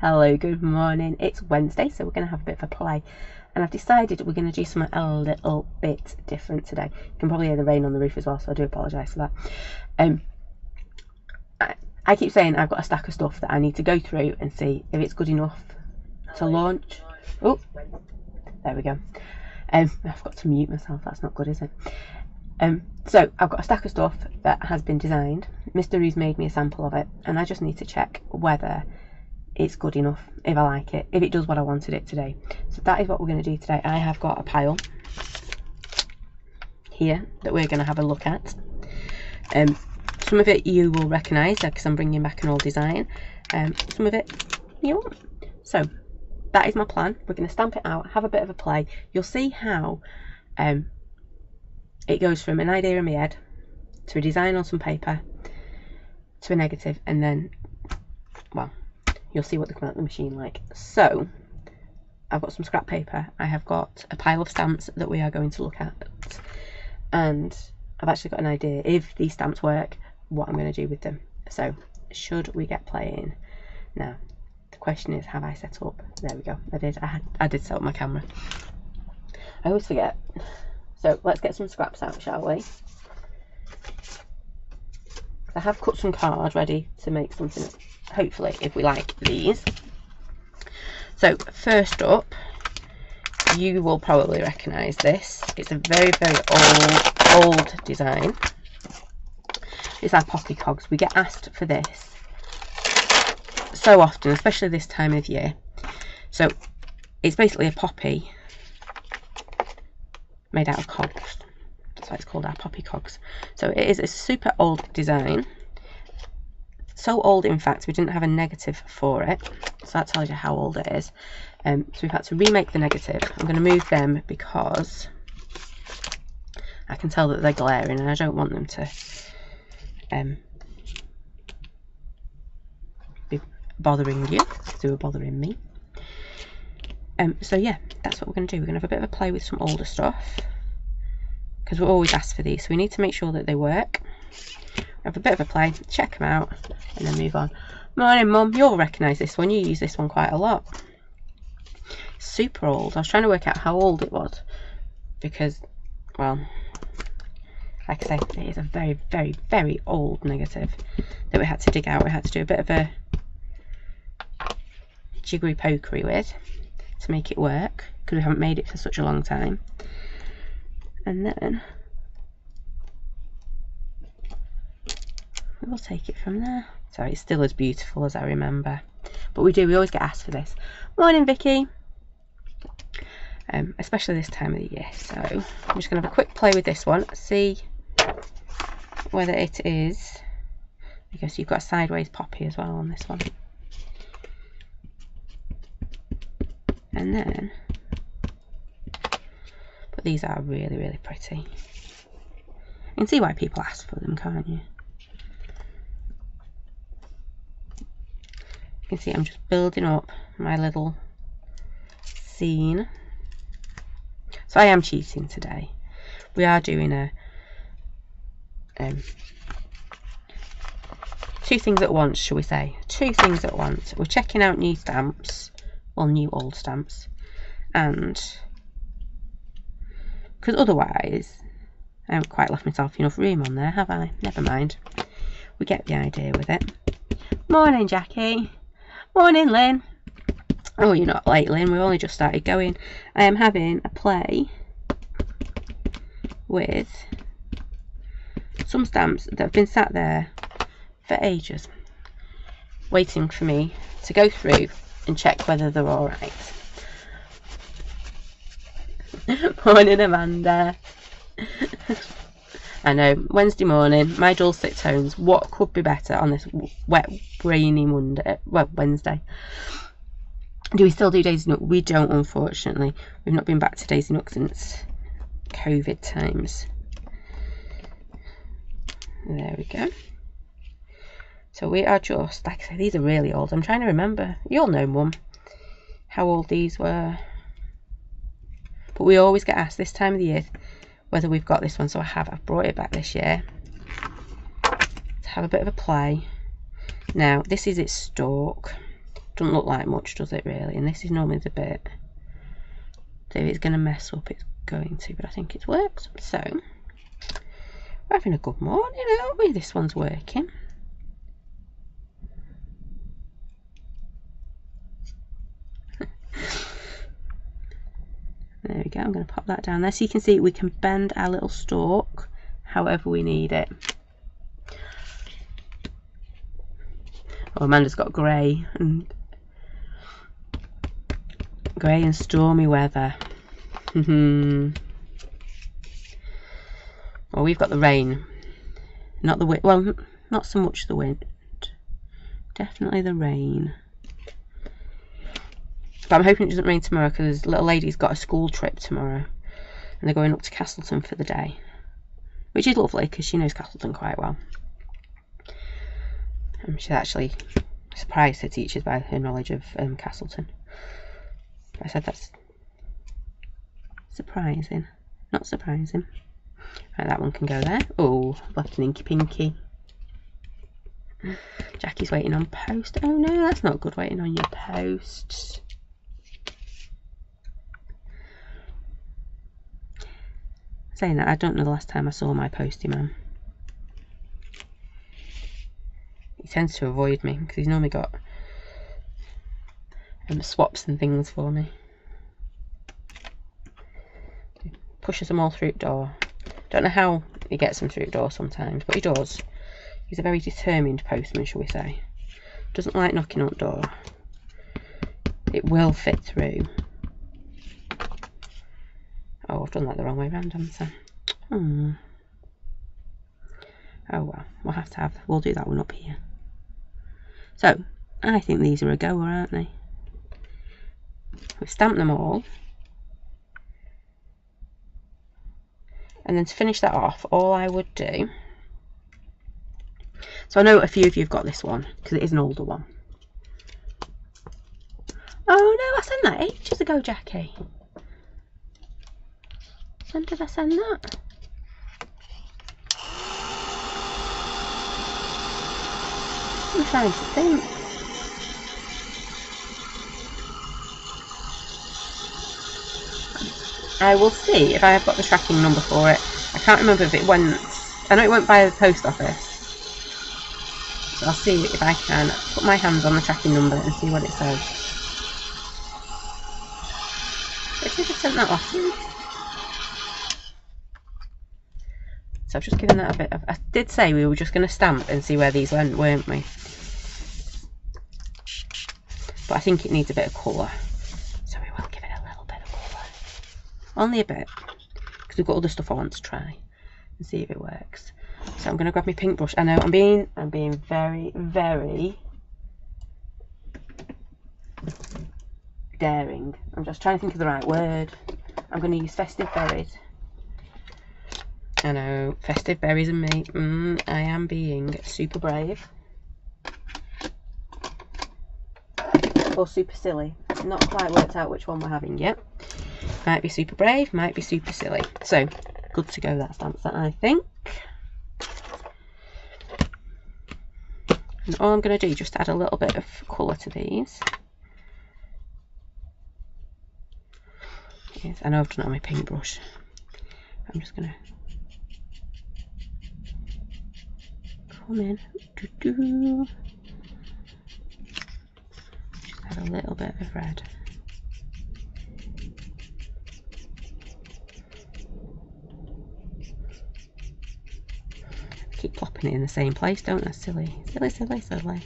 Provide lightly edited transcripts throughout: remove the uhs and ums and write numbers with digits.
Hello, good morning. It's Wednesday, so we're going to have a bit of a play. And I've decided we're going to do something a little bit different today. You can probably hear the rain on the roof as well, so I do apologise for that. I keep saying I've got a stack of stuff that I need to go through and see if it's good enough to launch. Oh, there we go. I've got to mute myself, that's not good, is it? So I've got a stack of stuff that has been designed. Mr. Roo's made me a sample of it, and I just need to check whether it's good enough, if I like it, if it does what I wanted it today. So that is what we're going to do today. I have got a pile here that we're going to have a look at. Some of it you will recognise because I'm bringing back an old design. Some of it you won't. So that is my plan. We're going to stamp it out, have a bit of a play. You'll see how it goes from an idea in my head to a design on some paper to a negative, and then, well, you'll see what they come out of the machine like. So I've got some scrap paper, I have got a pile of stamps that we are going to look at, and I've actually got an idea, if these stamps work, what I'm going to do with them. So should we get playing? Now the question is, have I set up? There we go, I did set up my camera. I always forget. So let's get some scraps out, shall we? I have cut some card ready to make something, hopefully, if we like these. So first up, you will probably recognise this. It's a very, very old design. It's our poppy cogs. We get asked for this so often, especially this time of year. So it's basically a poppy made out of cogs. That's why it's called our poppy cogs. So it is a super old design. So old, in fact, we didn't have a negative for it. So that tells you how old it is. So we've had to remake the negative. I'm going to move them because I can tell that they're glaring and I don't want them to be bothering you, because they were bothering me. So yeah, that's what we're going to do. We're going to have a bit of a play with some older stuff, because we're always asked for these, so we need to make sure that they work. Have a bit of a play, check them out, and then move on. Morning, Mum. You'll recognise this one. You use this one quite a lot. Super old. I was trying to work out how old it was, because, well, like I say, it is a very, very, very old negative that we had to dig out. We had to do a bit of a jiggery pokery with to make it work, because we haven't made it for such a long time. And then we'll take it from there. So it's still as beautiful as I remember, but we always get asked for this. Morning, Vicky. Especially this time of the year. So I'm just going to have a quick play with this one, see whether it is. I guess you've got a sideways poppy as well on this one. And then, but these are really, really pretty. You can see why people ask for them, can't you? You can see I'm just building up my little scene. So I am cheating today. We are doing a two things at once, shall we say? Two things at once. We're checking out new stamps, well, new old stamps, and because otherwise I haven't quite left myself enough room on there, have I? Never mind. We get the idea with it. Morning, Jackie. Morning, Lynn. Oh, you're not late, Lynn. We've only just started going. I am having a play with some stamps that have been sat there for ages, waiting for me to go through and check whether they're all right. Morning, Amanda. I know, Wednesday morning, my dulcet tones. What could be better on this wet, rainy Monday? Well, Wednesday. Do we still do Daisy Nook? We don't, unfortunately. We've not been back to Daisy Nook since COVID times. There we go. So we are just, like I say, these are really old. I'm trying to remember. You'll know, Mum, how old these were. But we always get asked this time of the year whether we've got this one. So I've brought it back this year to have a bit of a play. Now, this is its stalk. Doesn't look like much, does it really? And this is normally the bit that if it's going to mess up, it's going to, but I think it works. So we're having a good morning, aren't we? This one's working. There we go. I'm going to pop that down there so you can see we can bend our little stalk however we need it. Oh, Amanda's got grey and stormy weather. Well, we've got the rain, not the wind. Well, not so much the wind, definitely the rain. But I'm hoping it doesn't rain tomorrow because little lady's got a school trip tomorrow and they're going up to Castleton for the day, which is lovely because she knows Castleton quite well. She's actually surprised her teachers by her knowledge of Castleton. I said that's surprising, not surprising. Right, that one can go there. Oh, left an inky pinky. Jackie's waiting on post. Oh no, that's not good, waiting on your post. Saying that, I don't know the last time I saw my postie man. He tends to avoid me because he's normally got swaps and things for me. He pushes them all through the door. Don't know how he gets them through the door sometimes, but he does. He's a very determined postman, shall we say. Doesn't like knocking on the door. It will fit through. Oh, I've done that the wrong way around, haven't I? Oh well, we'll do that one up here. So, I think these are a goer, aren't they? We've stamped them all. And then to finish that off, all I would do... So I know a few of you have got this one, because it is an older one. Oh no, I sent that ages ago, Jackie. When did I send that? I'm trying to think. I will see if I have got the tracking number for it. I can't remember if it went... I know it went by the post office. So I'll see if I can put my hands on the tracking number and see what it says. I think I sent that last week. So I've just given that a bit of... I did say we were just going to stamp and see where these went, weren't we? But I think it needs a bit of colour. So we will give it a little bit of colour. Only a bit. Because we've got other stuff I want to try. And see if it works. So I'm going to grab my pink brush. I know I'm being very, very daring. I'm just trying to think of the right word. I'm going to use Festive Berries. I know, Festive Berries and me. I am being super brave. Or super silly. Not quite worked out which one we're having yet. Might be super brave, might be super silly. So, good to go, that stamp set, I think. And all I'm going to do is just add a little bit of colour to these. Yes, I know I've done it on my pink brush. I'm just going to come in. Just add a little bit of red. Keep plopping it in the same place, don't I? Silly, silly, silly, silly.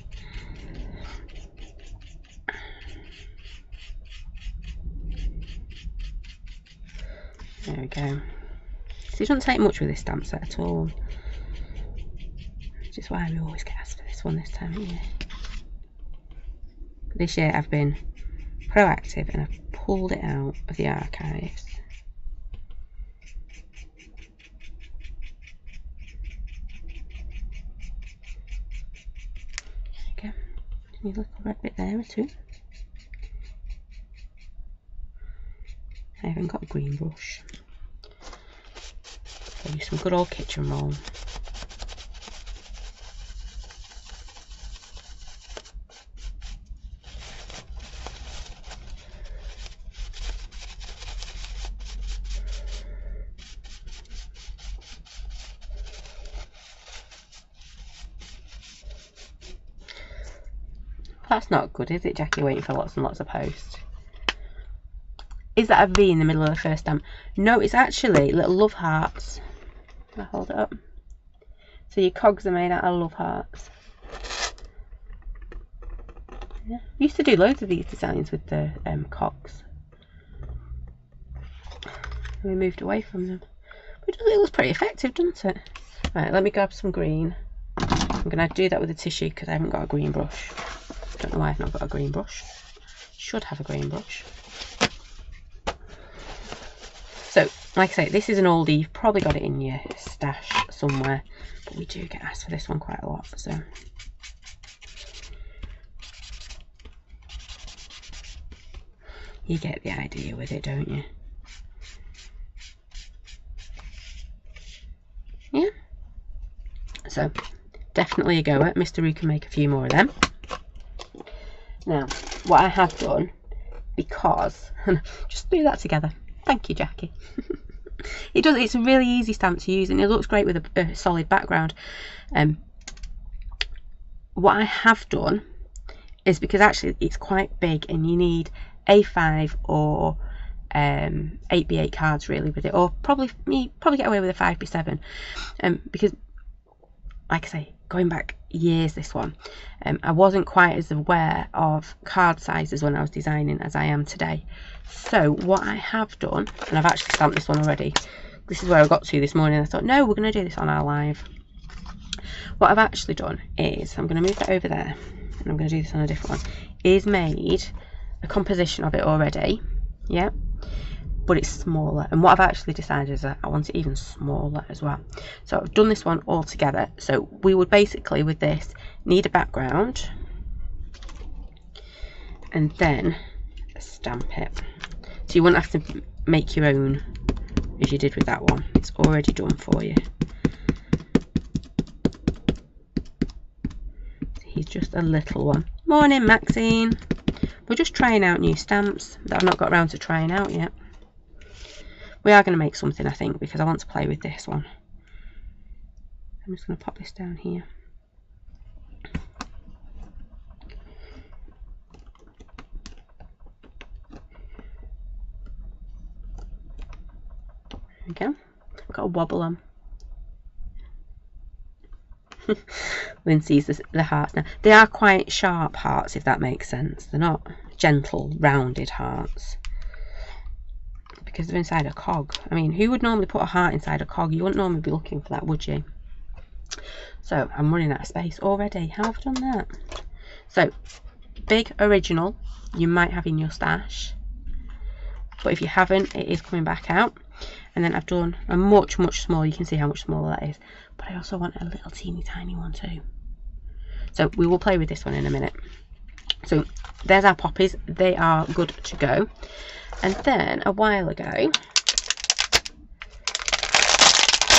There we go. So it doesn't take much with this stamp set at all. Which is why we always get asked for this one this time of year. But this year I've been proactive and I've pulled it out of the archives. There we go. Just need a little red bit there or two. I haven't got a green brush. I'll use some good old kitchen roll. That's not good, is it, Jackie? Waiting for lots and lots of posts. Is that a V in the middle of the first stamp? No, it's actually little love hearts. I'll hold it up. So your cogs are made out of love hearts. Yeah. I used to do loads of these designs with the cogs. We moved away from them. But it looks pretty effective, doesn't it? Right, let me grab some green. I'm going to do that with a tissue because I haven't got a green brush. Don't know why I've not got a green brush. Should have a green brush. So, like I say, this is an oldie. You've probably got it in your stash somewhere. But we do get asked for this one quite a lot, so... You get the idea with it, don't you? Yeah. So, definitely a goer. Mr. Roo can make a few more of them. Now, what I have done, because... just do that together. Thank you, Jackie. It's a really easy stamp to use and it looks great with a solid background. What I have done is, because actually it's quite big and you need A5 or 8x8 cards really with it, or probably get away with a 5x7, because like I say, going back years, this one, I wasn't quite as aware of card sizes when I was designing as I am today. So what I have done, and I've actually stamped this one already, this is where I got to this morning. I thought, no, we're going to do this on our live. What I've actually done is, I'm going to move that over there, and I'm going to do this on a different one, is made a composition of it already, yeah, but it's smaller. And what I've actually decided is that I want it even smaller as well. So I've done this one all together. So we would basically, with this, need a background and then stamp it. So you wouldn't have to make your own as you did with that one. It's already done for you. He's just a little one. Morning, Maxine. We're just trying out new stamps that I've not got around to trying out yet. We are going to make something, I think, because I want to play with this one. I'm just going to pop this down here. There we go. Got a wobble on. Lynn sees the hearts now. They are quite sharp hearts, if that makes sense. They're not gentle, rounded hearts, because they're inside a cog. I mean, who would normally put a heart inside a cog? You wouldn't normally be looking for that, would you? So I'm running out of space already. How have I done that? So, big original you might have in your stash, but if you haven't, it is coming back out. And then I've done a much smaller. You can see how much smaller that is, but I also want a little teeny tiny one too. So we will play with this one in a minute. So there's our poppies. They are good to go. And then a while ago, we've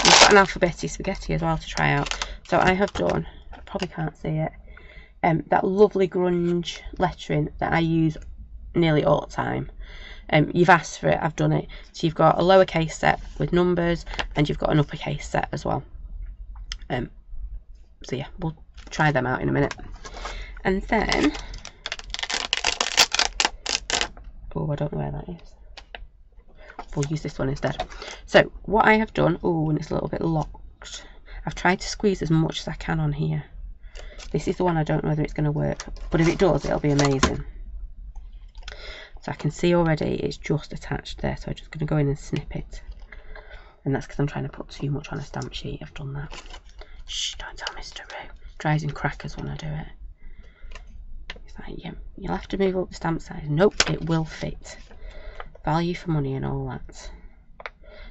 got an alphabeti spaghetti as well to try out. So I have done, I probably can't see it, that lovely grunge lettering that I use nearly all the time. You've asked for it, I've done it. So you've got a lowercase set with numbers and you've got an uppercase set as well. So yeah, we'll try them out in a minute. And then, oh, I don't know where that is. We'll use this one instead. So what I have done, oh, and it's a little bit locked. I've tried to squeeze as much as I can on here. This is the one I don't know whether it's going to work, but if it does, it'll be amazing. So I can see already it's just attached there, so I'm just going to go in and snip it. And that's because I'm trying to put too much on a stamp sheet. I've done that. Shh, don't tell Mr. Roo. Dries in crackers when I do it. It's like, yeah, you'll have to move up the stamp size. Nope, it will fit. Value for money and all that.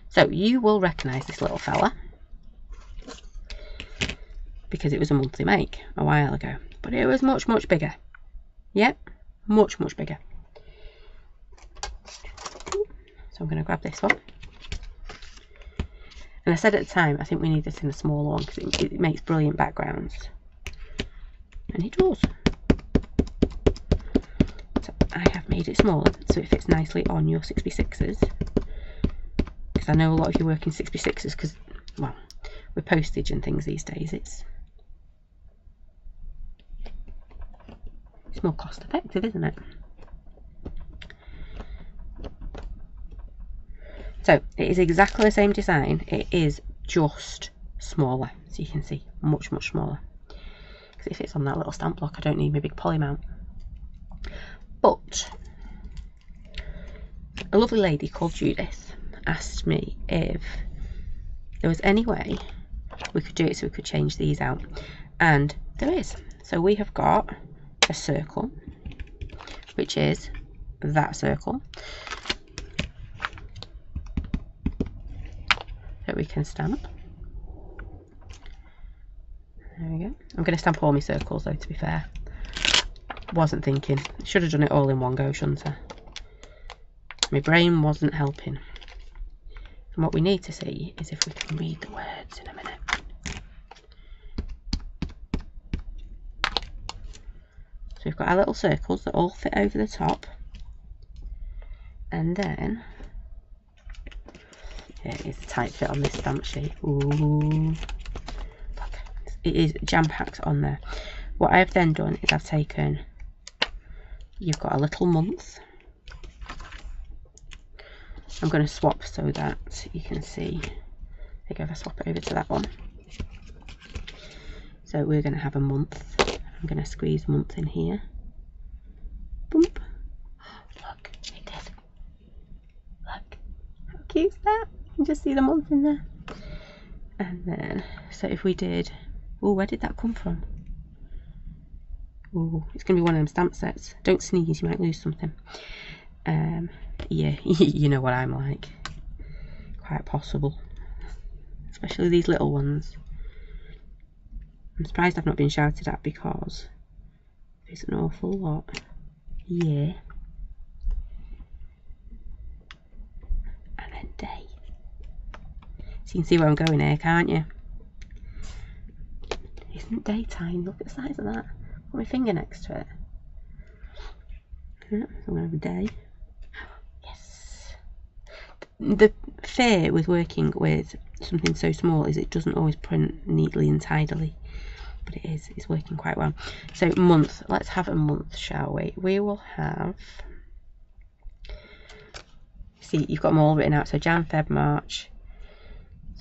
So you will recognise this little fella, because it was a monthly make a while ago. But it was much bigger. Yep, much bigger. So I'm going to grab this one. And I said at the time, I think we need this in a smaller one because it makes brilliant backgrounds. And it does. So I have made it smaller so it fits nicely on your 6x6s. Because I know a lot of you work in 6x6s because, well, with postage and things these days, it's It's more cost effective, isn't it? So it is exactly the same design. It is just smaller, so you can see much smaller. Because if it's on that little stamp block, I don't need my big poly mount. But a lovely lady called Judith asked me if there was any way we could do it so we could change these out, and there is. So we have got a circle, which is that circle that we can stamp. There we go. I'm going to stamp all my circles though, to be fair. Wasn't thinking. Should have done it all in one go, shouldn't I? My brain wasn't helping. And what we need to see is if we can read the words in a minute. So we've got our little circles that all fit over the top. And then, yeah, it is a tight fit on this stamp sheet. Ooh. Look, it is jam-packed on there. What I've then done is I've taken, you've got a little month. I'm going to swap so that you can see. There you go, if I swap it over to that one. So we're going to have a month. I'm going to squeeze month in here. Boom. Look, it did. Look, how cute is that? You can just see the month in there. And then, so if we did, oh, where did that come from? Oh, it's going to be one of them stamp sets. Don't sneeze, you might lose something. Yeah, you know what I'm like. Quite possible. Especially these little ones. I'm surprised I've not been shouted at because there's an awful lot. Yeah. And then day. So you can see where I'm going here, can't you? Isn't daytime? Look at the size of that. Put my finger next to it. Yeah, so I'm going to have a day. Yes. The fear with working with something so small is it doesn't always print neatly and tidily. But it is, it's working quite well. So month, let's have a month, shall we? We will have, see, you've got them all written out. So Jan, Feb, March.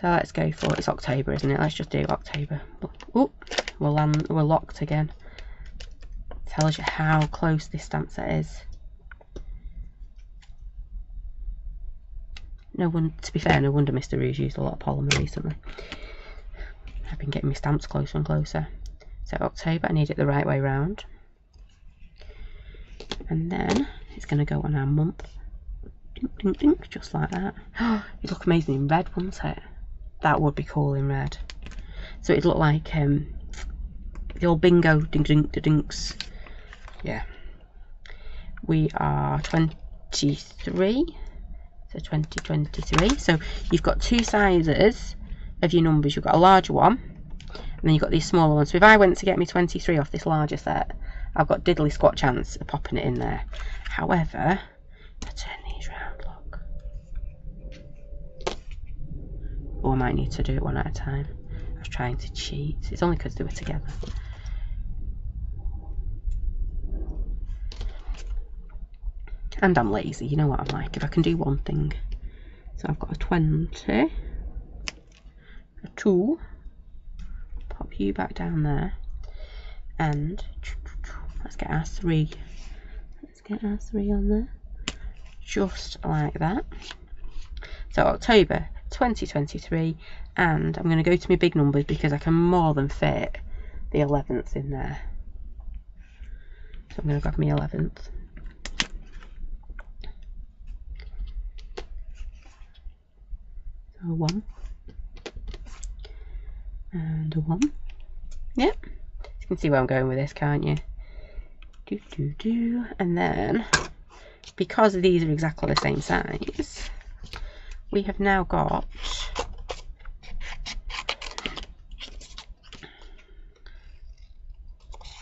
So let's go for, it's October, isn't it? Let's just do October. Oh, we're locked again. Tells you how close this stamp set is. No one, to be fair, no wonder Mr. Roo's used a lot of polymer recently. I've been getting my stamps closer and closer. So October, I need it the right way round. And then it's going to go on our month. Dink, dink, dink, just like that. Oh, it'd look amazing in red, wouldn't it? That would be cool in red. So it'd look like the old bingo dink dink dinks. Yeah. We are 23. So 2023. So you've got two sizes of your numbers. You've got a larger one and then you've got these smaller ones. So if I went to get me 23 off this larger set, I've got diddly squat chance of popping it in there. However, if I turn these round, look. Oh, I might need to do it one at a time. I was trying to cheat. It's only because they were together. And I'm lazy, you know what I'm like, if I can do one thing. So I've got a 20, a 2, pop you back down there, and let's get our 3. Let's get our 3 on there, just like that. So October 2023, and I'm going to go to my big numbers because I can more than fit the 11th in there. So I'm going to grab my 11th. A 1 and a 1. Yep, you can see where I'm going with this, can't you? And then because these are exactly the same size, we have now got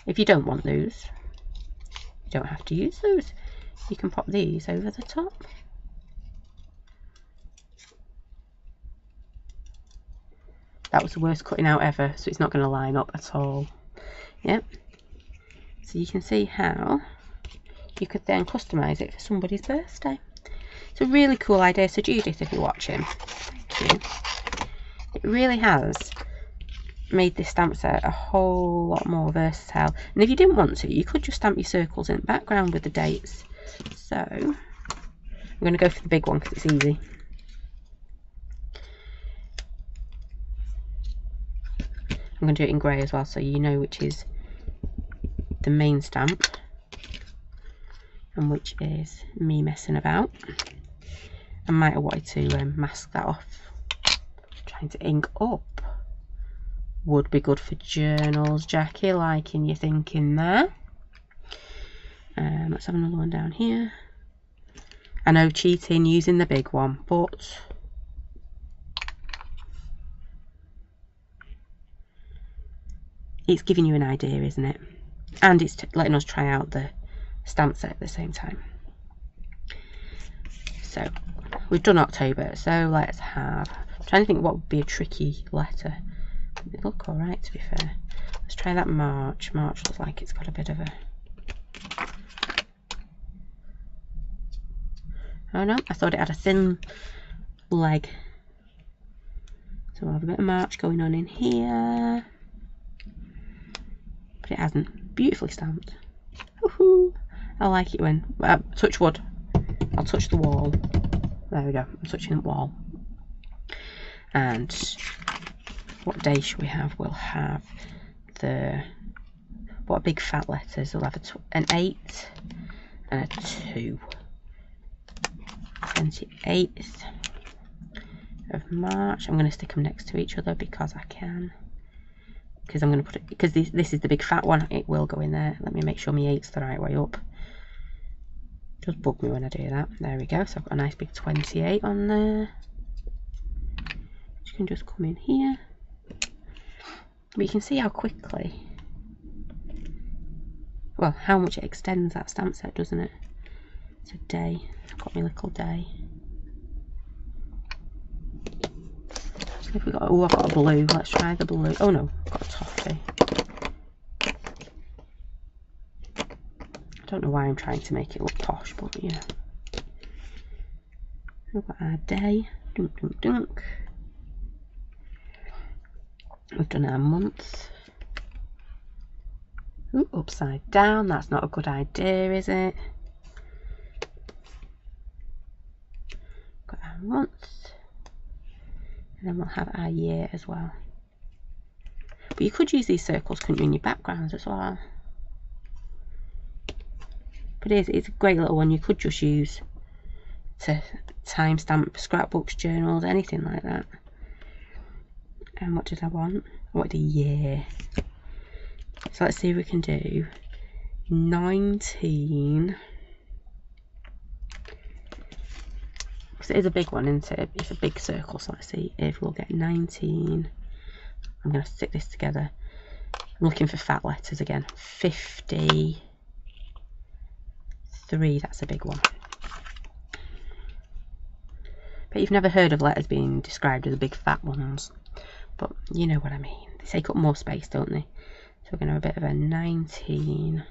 if you don't want those, you don't have to use those. You can pop these over the top. That was the worst cutting out ever, so it's not going to line up at all. Yep. So you can see how you could then customise it for somebody's birthday. It's a really cool idea. So Judith, if you're watching, thank you. It really has made this stamp set a whole lot more versatile. And if you didn't want to, you could just stamp your circles in the background with the dates. So I'm going to go for the big one because it's easy. I'm going to do it in grey as well, so you know which is the main stamp and which is me messing about. I might have wanted to mask that off. Trying to ink up would be good for journals, Jackie, liking your thinking there. Let's have another one down here. I know, cheating using the big one, but it's giving you an idea, isn't it? And it's letting us try out the stamp set at the same time. So we've done October, so let's have, I'm trying to think what would be a tricky letter. They look alright, to be fair. Let's try that March. March looks like it's got a bit of a, oh no, I thought it had a thin leg. So we'll have a bit of March going on in here. But it hasn't. Beautifully stamped. Woohoo! I like it when, touch wood. I'll touch the wall. There we go, I'm touching the wall. And what day should we have? We'll have the, what big fat letters? We'll have an 8 and a 2. 28th of March. I'm going to stick them next to each other because I can. Because I'm going to put it, because this is the big fat one, it will go in there. Let me make sure my 8's the right way up. Just bug me when I do that. There we go. So I've got a nice big 28 on there. You can just come in here. But you can see how quickly, well, how much it extends that stamp set, doesn't it? It's a day. I've got my little day. So if we got, oh, I've got a blue. Let's try the blue. Oh no, I've got a toffee. I don't know why I'm trying to make it look posh, but yeah. We've got our day. Dunk, dunk, dunk. We've done our month. Ooh, upside down. That's not a good idea, is it? Got our month. And then we'll have our year as well. But you could use these circles, couldn't you, in your backgrounds as well? But it's a great little one you could just use to timestamp scrapbooks, journals, anything like that. And what did I want? I wanted a year. So let's see if we can do 19. Because it is a big one, isn't it? It's a big circle, so let's see if we'll get 19. I'm going to stick this together. I'm looking for fat letters again. 53, that's a big one. But you've never heard of letters being described as the big fat ones. But you know what I mean. They take up more space, don't they? So we're going to have a bit of a 19,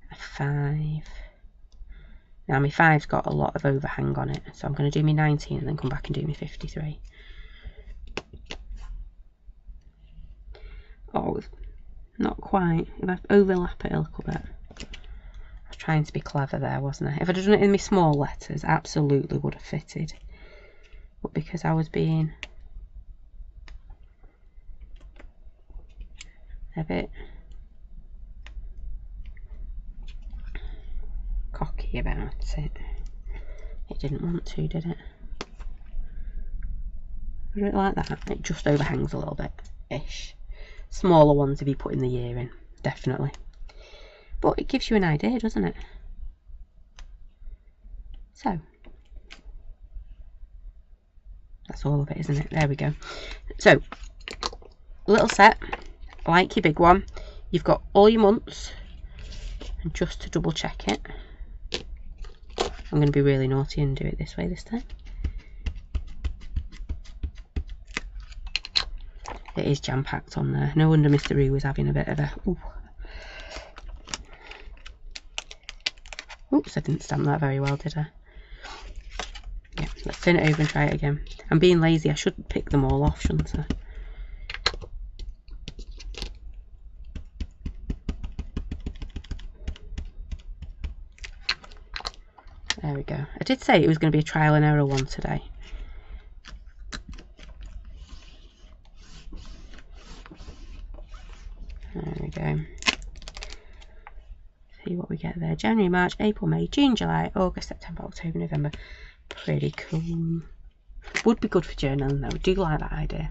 a 5. Now my 5's got a lot of overhang on it, so I'm going to do my 19 and then come back and do my 53. Oh, not quite. If I overlap it a little bit. I was trying to be clever there, wasn't I? If I'd done it in my small letters, absolutely would have fitted. But because I was being a bit cocky about it, it didn't want to, did it? I don't like that. It just overhangs a little bit ish. Smaller ones if you put in the year in, definitely. But it gives you an idea, doesn't it? So that's all of it, isn't it? There we go. So little set, like your big one. You've got all your months, and just to double check it, I'm going to be really naughty and do it this way this time. It is jam-packed on there. No wonder Mr. Roo was having a bit of a ooh. Oops, I didn't stamp that very well, did I? Yeah, let's turn it over and try it again. I'm being lazy. I should pick them all off, shouldn't I? There we go. I did say it was going to be a trial and error one today. There we go. See what we get there. January, March, April, May, June, July, August, September, October, November. Pretty cool. Would be good for journaling though. I do like that idea.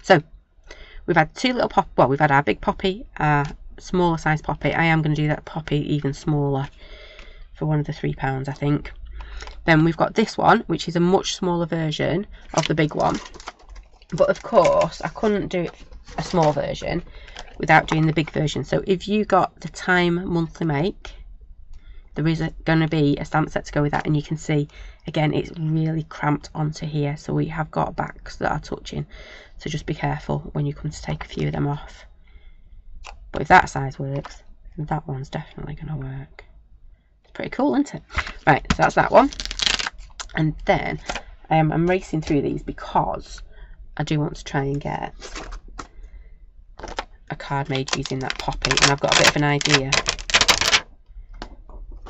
So we've had two little pop. Well, we've had our big poppy, our smaller size poppy. I am going to do that poppy even smaller for one of the £3, I think. Then we've got this one, which is a much smaller version of the big one. But of course, I couldn't do it a small version without doing the big version. So if you got the Time monthly make, there is going to be a stamp set to go with that, and you can see again it's really cramped onto here, so we have got backs that are touching, so just be careful when you come to take a few of them off. But if that size works, then that one's definitely going to work. It's pretty cool, isn't it? Right, so that's that one. And then I'm racing through these because I do want to try and get a card made using that poppy, and I've got a bit of an idea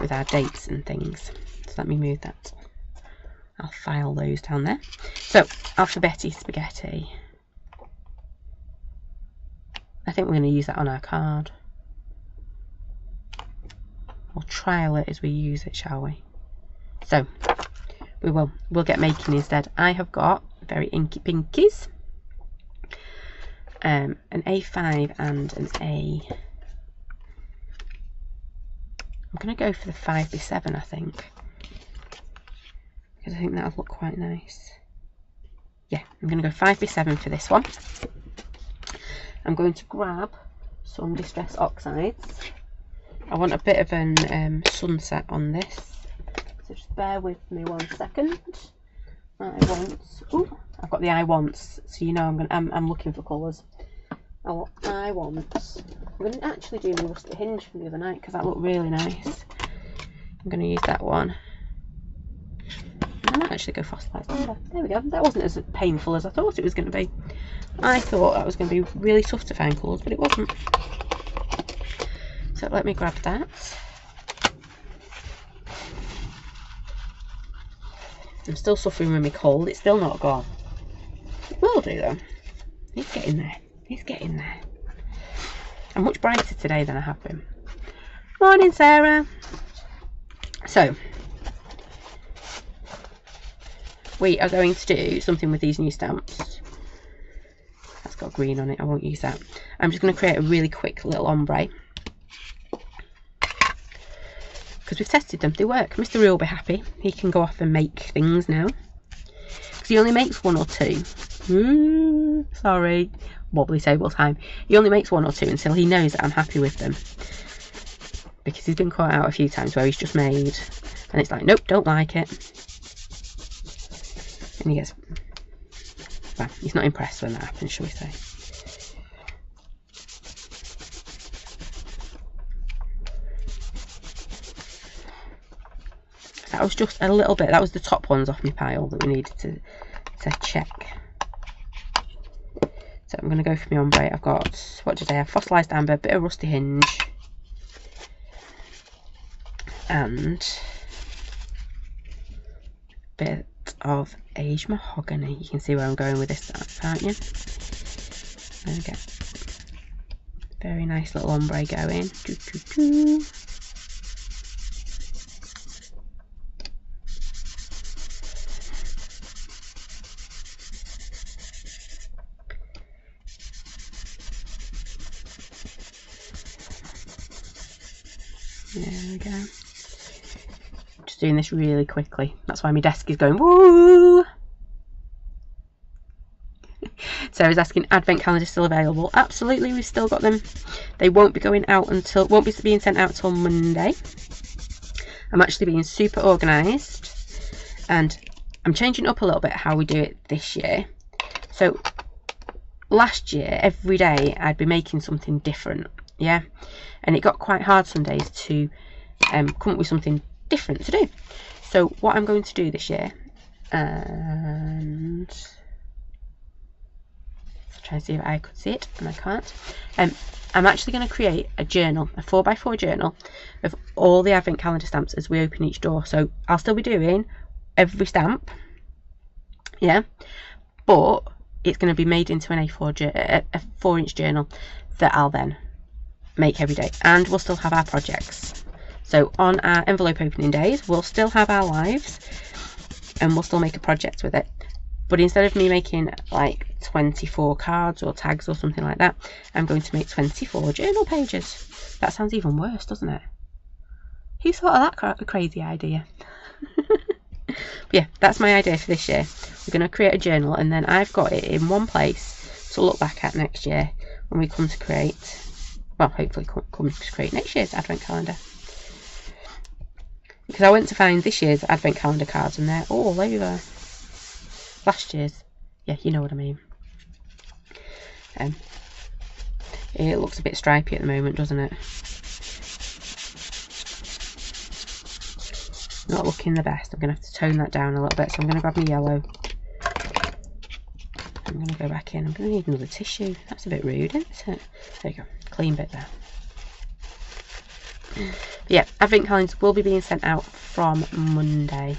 with our dates and things. So let me move that. I'll file those down there. So alphabeti spaghetti. I think we're going to use that on our card. We'll trial it as we use it, shall we? So we'll get making instead. I have got very inky pinkies. An A5 and an A. I'm going to go for the 5x7, I think, because I think that'll look quite nice. Yeah, I'm going to go 5x7 for this one. I'm going to grab some Distress Oxides. I want a bit of an sunset on this, so just bear with me 1 second. I've got the I wants, so you know I'm looking for colours. I'm going to actually do the rusty hinge from the other night because that looked really nice. I'm going to use that one. I might actually go fossilised amber. There we go. That wasn't as painful as I thought it was going to be. I thought that was going to be really tough to find colours, but it wasn't. So let me grab that. I'm still suffering with my cold. It's still not gone. It will do though. It's getting there. It's getting there. I'm much brighter today than I have been. Morning, Sarah. So we are going to do something with these new stamps. That's got green on it. I won't use that. I'm just going to create a really quick little ombre, because we've tested them. They work. Mr. Roo will be happy. He can go off and make things now, because he only makes 1 or 2. Sorry, wobbly table time. He only makes 1 or 2 until he knows that I'm happy with them, because he's been caught out a few times where he's just made and it's like, nope, don't like it, and he gets, well, he's not impressed when that happens, shall we say. That was just a little bit. That was the top ones off my pile that we needed to check. So I'm going to go for my ombre. I've got, what did I have? Fossilised amber, a bit of rusty hinge, and a bit of aged mahogany. You can see where I'm going with this, can't you? There we go. Very nice little ombre going. There we go. Just doing this really quickly. That's why my desk is going woo. Sarah's asking, advent calendar still available? Absolutely, we've still got them. They won't be going out until, won't be being sent out till Monday. I'm actually being super organised, and I'm changing up a little bit how we do it this year. So last year, every day I'd be making something different, yeah, and it got quite hard some days to come up with something different to do. So what I'm going to do this year, and try and see if I could see it, and I can't. I'm actually going to create a journal, a 4x4 journal of all the advent calendar stamps as we open each door. So I'll still be doing every stamp, yeah, but it's going to be made into a 4-inch journal that I'll then make every day, and we'll still have our projects. So on our envelope opening days, we'll still have our lives, and we'll still make a project with it. But instead of me making like 24 cards or tags or something like that, I'm going to make 24 journal pages. That sounds even worse, doesn't it? Who thought of that crazy idea? Yeah, that's my idea for this year. We're going to create a journal, and then I've got it in one place to look back at next year when we come to create, well, hopefully come to create next year's advent calendar. Because I went to find this year's advent calendar cards and they're all over last year's. Yeah, you know what I mean. It looks a bit stripy at the moment, doesn't it? Not looking the best. I'm going to have to tone that down a little bit. So I'm going to grab my yellow. I'm going to go back in. I'm going to need another tissue. That's a bit rude, isn't it? There you go. Clean bit there. But yeah, advent calendars will be being sent out from Monday.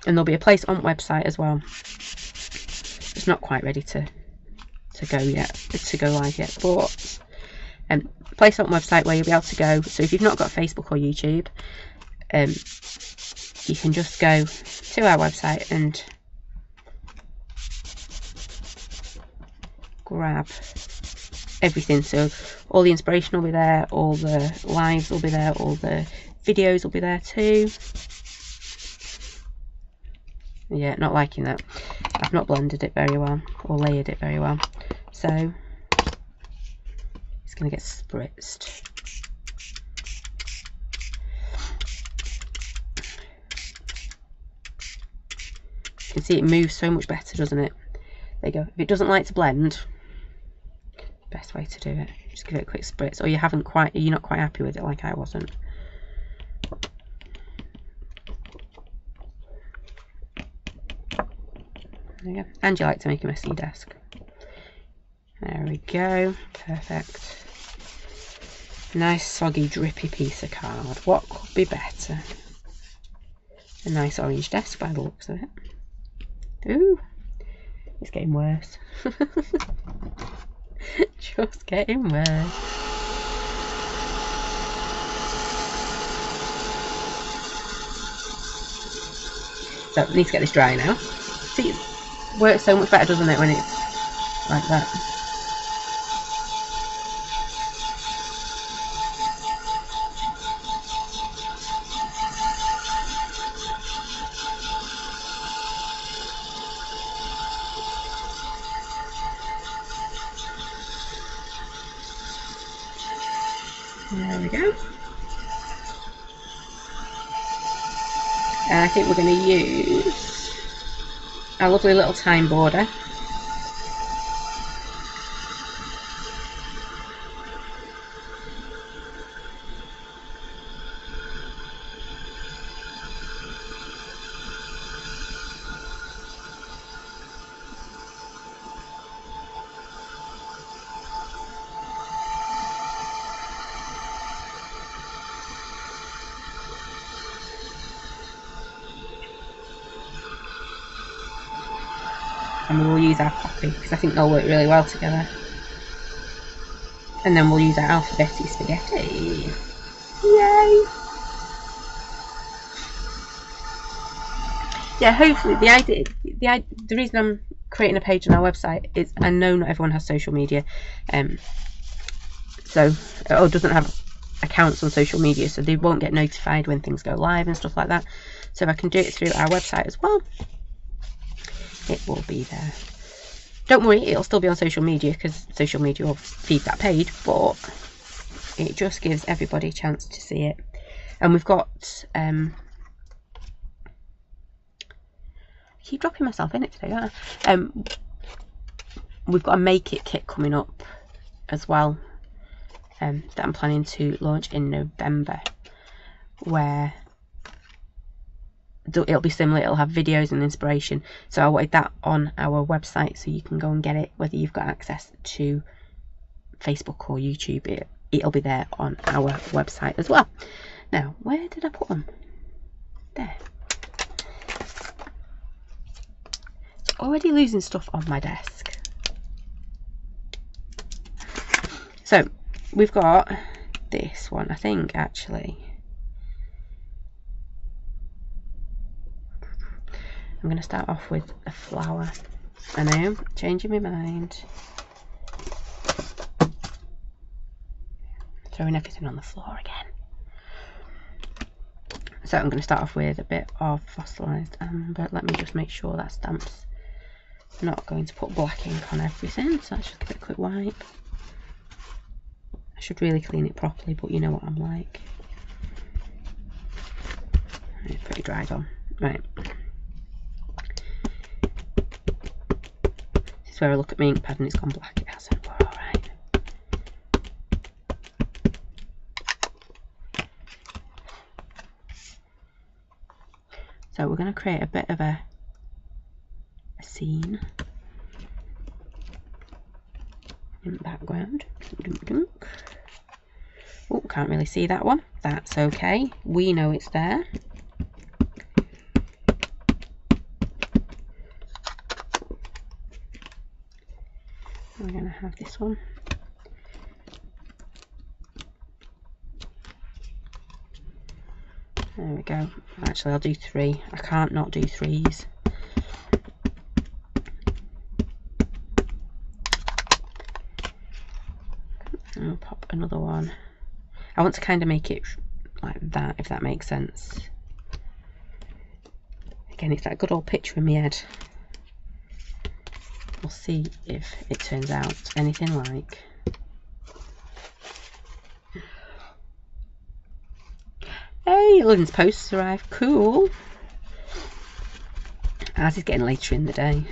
And there'll be a place on website as well. It's not quite ready to go live yet, but place on website where you'll be able to go. So if you've not got Facebook or YouTube, you can just go to our website and grab everything. So all the inspiration will be there, all the lives will be there, all the videos will be there too. Yeah, not liking that. I've not blended it very well or layered it very well, so it's going to get spritzed. You can see it moves so much better, doesn't it? There you go. If it doesn't like to blend, best way to do it, just give it a quick spritz. Or you're not quite happy with it, like I wasn't. There you go. And you like to make a messy desk. There we go. Perfect. Nice soggy drippy piece of card. What could be better? A nice orange desk by the looks of it. Ooh, it's getting worse. Just getting worse. So I need to get this dry now. See, it works so much better, doesn't it, when it's like that? There we go. And I think we're going to use our lovely little time border. And we will use our copy because I think they'll work really well together. And then we'll use our alphabety spaghetti. Yay! Yeah, hopefully the reason I'm creating a page on our website is I know not everyone has social media, or doesn't have accounts on social media, so they won't get notified when things go live and stuff like that. So if I can do it through our website as well, it will be there. Don't worry, it'll still be on social media because social media will feed that page, but it just gives everybody a chance to see it. And we've got I keep dropping myself in it today, don't I? We've got a make it kit coming up as well, that I'm planning to launch in November, where it'll be similar. It'll have videos and inspiration, so I wanted that on our website so you can go and get it whether you've got access to Facebook or YouTube. It'll be there on our website as well. Now, where did I put them? There. Already losing stuff on my desk. So we've got this one, I think, actually. I'm going to start off with a flower. I know, changing my mind. Throwing everything on the floor again. So I'm going to start off with a bit of fossilised amber. Let me just make sure that stamp's not going to put black ink on everything. So let's just give it a quick wipe. I should really clean it properly, but you know what I'm like. It's pretty dried on. Right. This is where I look at my ink pad and it's gone black. It hasn't. We're alright. So we're going to create a bit of a scene in the background. Oh, can't really see that one. That's okay. We know it's there. We're going to have this one. There we go. Actually, I'll do 3. I can't not do 3s. And we'll pop another one. I want to kind of make it like that, if that makes sense. Again, it's that good old picture in my head. We'll see if it turns out anything like. Hey, Lynn's posts arrived. Cool. Ours is getting later in the day.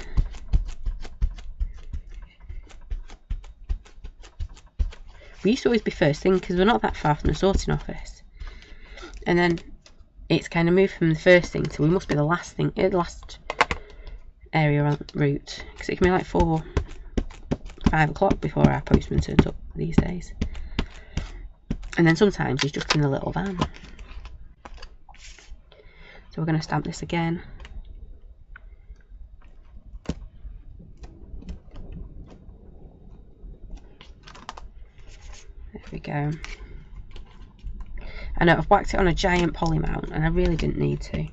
We used to always be first thing because we're not that far from the sorting office. And then it's kind of moved from the first thing to we must be the last thing, the last area on route. Because it can be like 4, 5 o'clock before our postman turns up these days. And then sometimes he's just in a little van. So we're going to stamp this again. There we go. I know I've whacked it on a giant poly mount and I really didn't need to.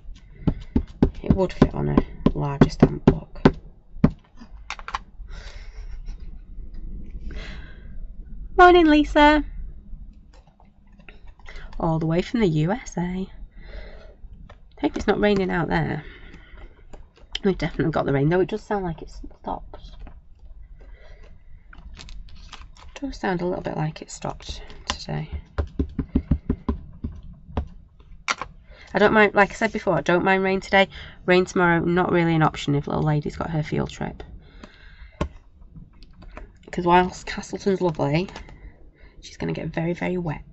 It would fit on a larger stamp block. Morning, Lisa. All the way from the USA. Hope it's not raining out there. We've definitely got the rain, though it does sound like it's stopped. It does sound a little bit like it stopped today. I don't mind, like I said before, I don't mind rain today. Rain tomorrow, not really an option if little lady's got her field trip. Because whilst Castleton's lovely, she's going to get very, very wet.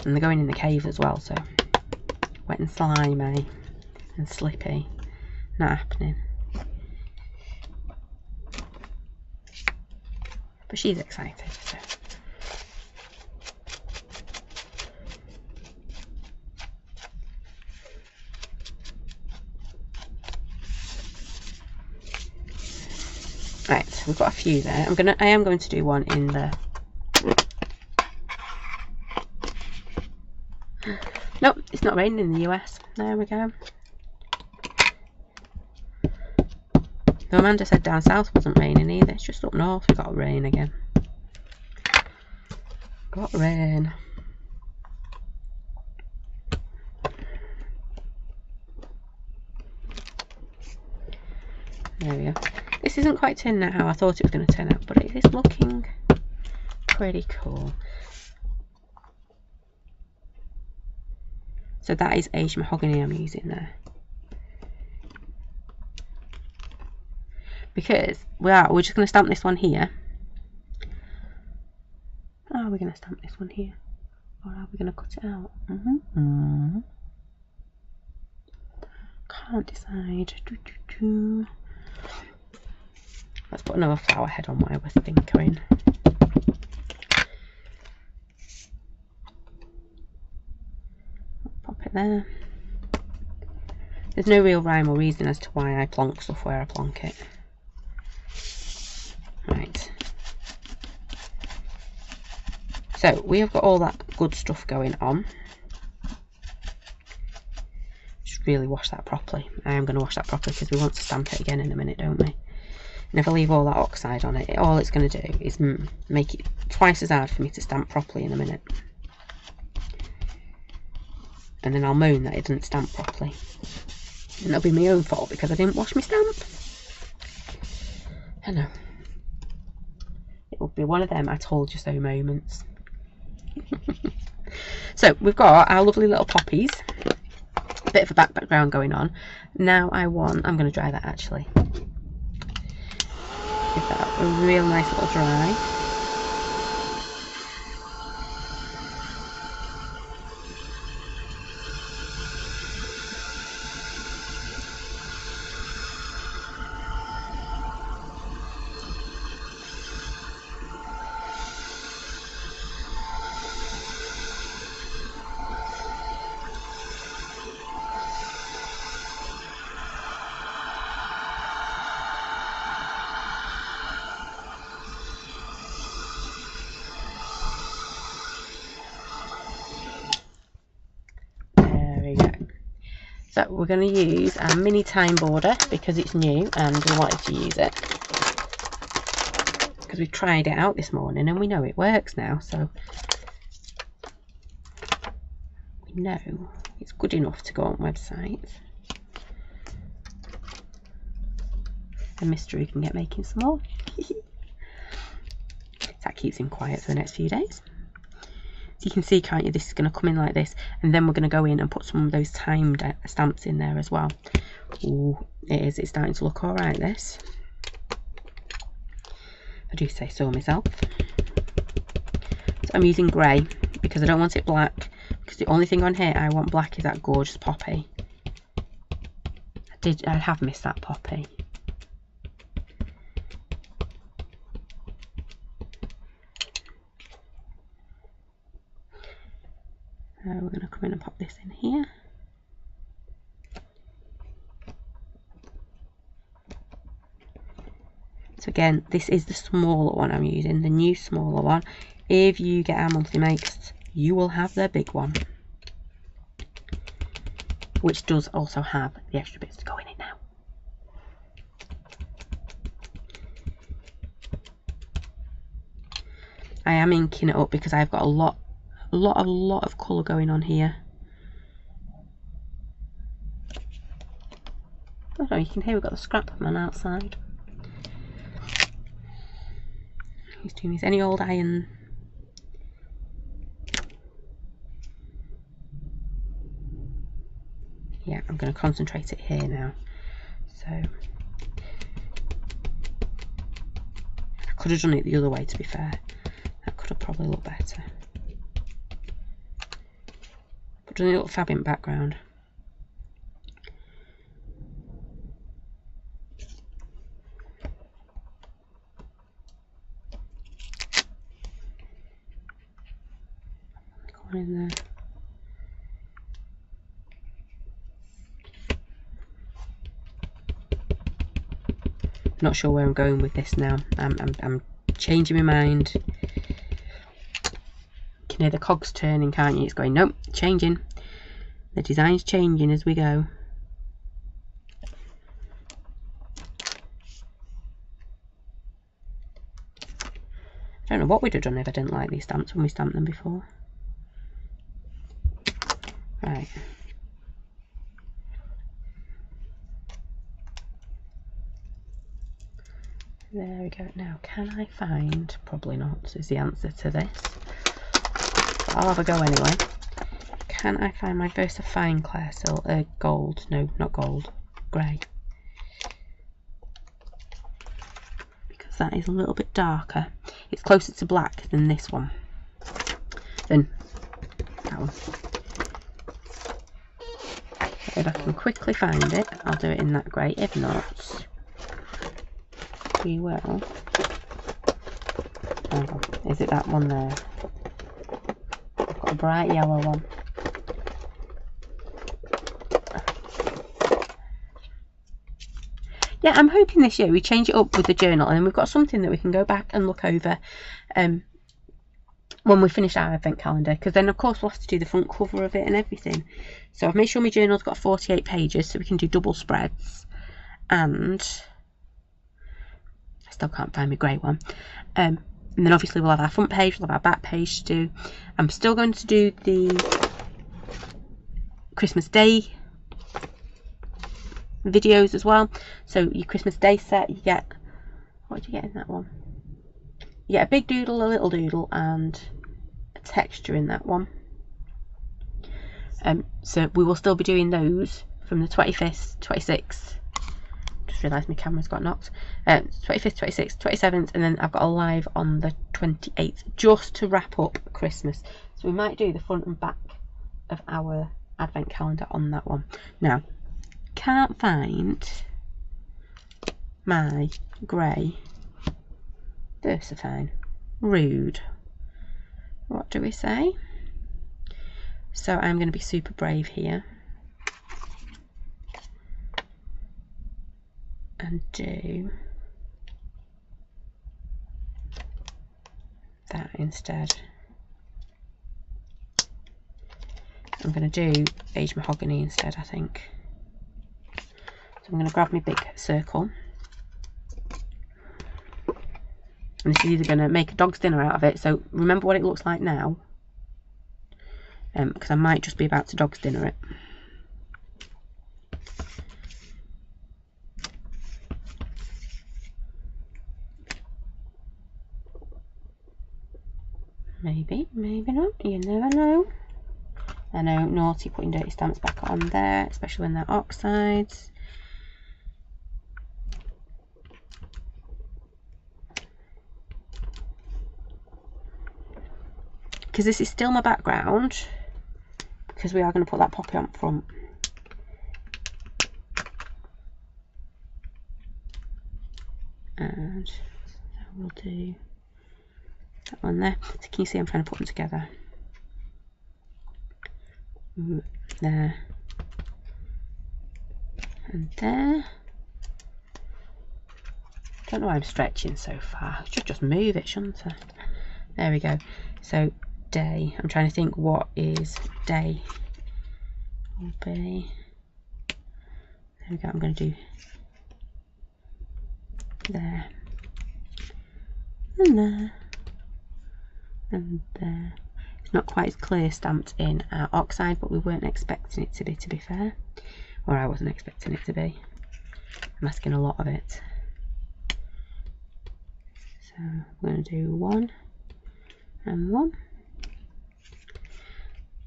And they're going in the cave as well, so wet and slimy and slippy. Not happening. But she's excited, so. Right, we've got a few there. I am going to do one in the. Nope, it's not raining in the US. There we go. Though Amanda said down south wasn't raining either. It's just up north we got rain again. Got rain. There we go. This isn't quite turning out how I thought it was going to turn out, but it is looking pretty cool. So that is Asian mahogany I'm using there. Because we're just going to stamp this one here. are we going to stamp this one here? Or are we going to cut it out? Can't decide. Let's put another flower head on while we're tinkering. Pop it there. There's no real rhyme or reason as to why I plonk stuff where I plonk it. Right. So we have got all that good stuff going on. Just really wash that properly. I am going to wash that properly because we want to stamp it again in a minute, don't we? And if I leave all that oxide on it, all it's going to do is make it twice as hard for me to stamp properly in a minute. And then I'll moan that it didn't stamp properly. And that'll be my own fault because I didn't wash my stamp. I know. It will be one of them I told you so moments. So we've got our lovely little poppies. A bit of a background going on. Now I'm going to dry that actually. Give that a real nice little dry. So we're going to use our mini time border because it's new and we wanted to use it because we tried it out this morning and we know it works now, so we know it's good enough to go on websites. And Mr. Roo can get making some more. That keeps him quiet for the next few days. So you can see, can't you, this is going to come in like this, and then we're going to go in and put some of those timed stamps in there as well. Ooh, it's starting to look alright, this. I do say so myself. So I'm using grey because I don't want it black, because the only thing on here I want black is that gorgeous poppy. I have missed that poppy. We're going to come in and pop this in here. So again, this is the smaller one I'm using, the new smaller one. If you get our monthly makes, you will have their big one, which does also have the extra bits to go in it now. I am inking it up because I've got a lot of colour going on here. Oh no, you can hear we've got the scrap man outside. He's doing his any old iron. Yeah, I'm going to concentrate it here now. So I could have done it the other way, to be fair. That could have probably looked better. But doesn't it look fab in background? Go on in there. Not sure where I'm going with this now. I'm changing my mind. You can hear the cogs turning, can't you? It's going, nope, changing. The design's changing as we go. I don't know what we'd have done if I didn't like these stamps when we stamped them before. Right. There we go. Now, can I find? Probably not, is the answer to this. But I'll have a go anyway. Can I find my Versa Fine Clear gold? No, not gold. Grey. Because that is a little bit darker. It's closer to black than this one. then that one. If I can quickly find it, I'll do it in that grey. If not, we will. Oh, is it that one there? I've got a bright yellow one. Yeah, I'm hoping this year we change it up with the journal, and we've got something that we can go back and look over when we finish our advent calendar, because then of course we'll have to do the front cover of it and everything. So I've made sure my journal's got 48 pages so we can do double spreads, and I still can't find my grey one. And then obviously we'll have our front page, we'll have our back page to do. I'm still going to do the Christmas Day videos as well. So your Christmas Day set, you get, what do you get in that one? You get a big doodle, a little doodle, and a texture in that one. So we will still be doing those from the 25th, 26th. Just realised my camera's got knocked. 25th, 26th, 27th, and then I've got a live on the 28th, just to wrap up Christmas. So we might do the front and back of our advent calendar on that one. Now, can't find my grey Versafine. Rude. What do we say? So I'm going to be super brave here and do that instead. I'm going to do Beige Mahogany instead, I think. So I'm going to grab my big circle. And this is either going to make a dog's dinner out of it. So remember what it looks like now. Because I might just be about to dog's dinner it. Maybe, maybe not. You never know. I know, naughty putting dirty stamps back on there, especially when they're oxides. Because this is still my background, because we are going to put that poppy on front. And so we'll do that one there. So can you see I'm trying to put them together? There and there. Don't know why I'm stretching so far. I should just move it, shouldn't I? There we go. So day. I'm trying to think what is day. Will be. There we go. I'm going to do there and there and there. It's not quite as clear stamped in our oxide, but we weren't expecting it to be fair. Or I wasn't expecting it to be. I'm asking a lot of it. So I'm going to do 1 and 1.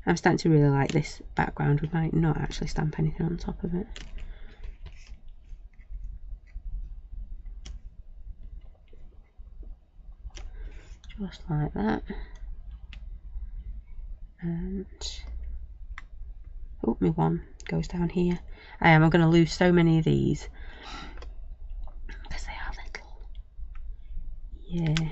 I'm starting to really like this background. We might not actually stamp anything on top of it. Just like that. And oh, my one goes down here. I'm going to lose so many of these because they are little. Yeah.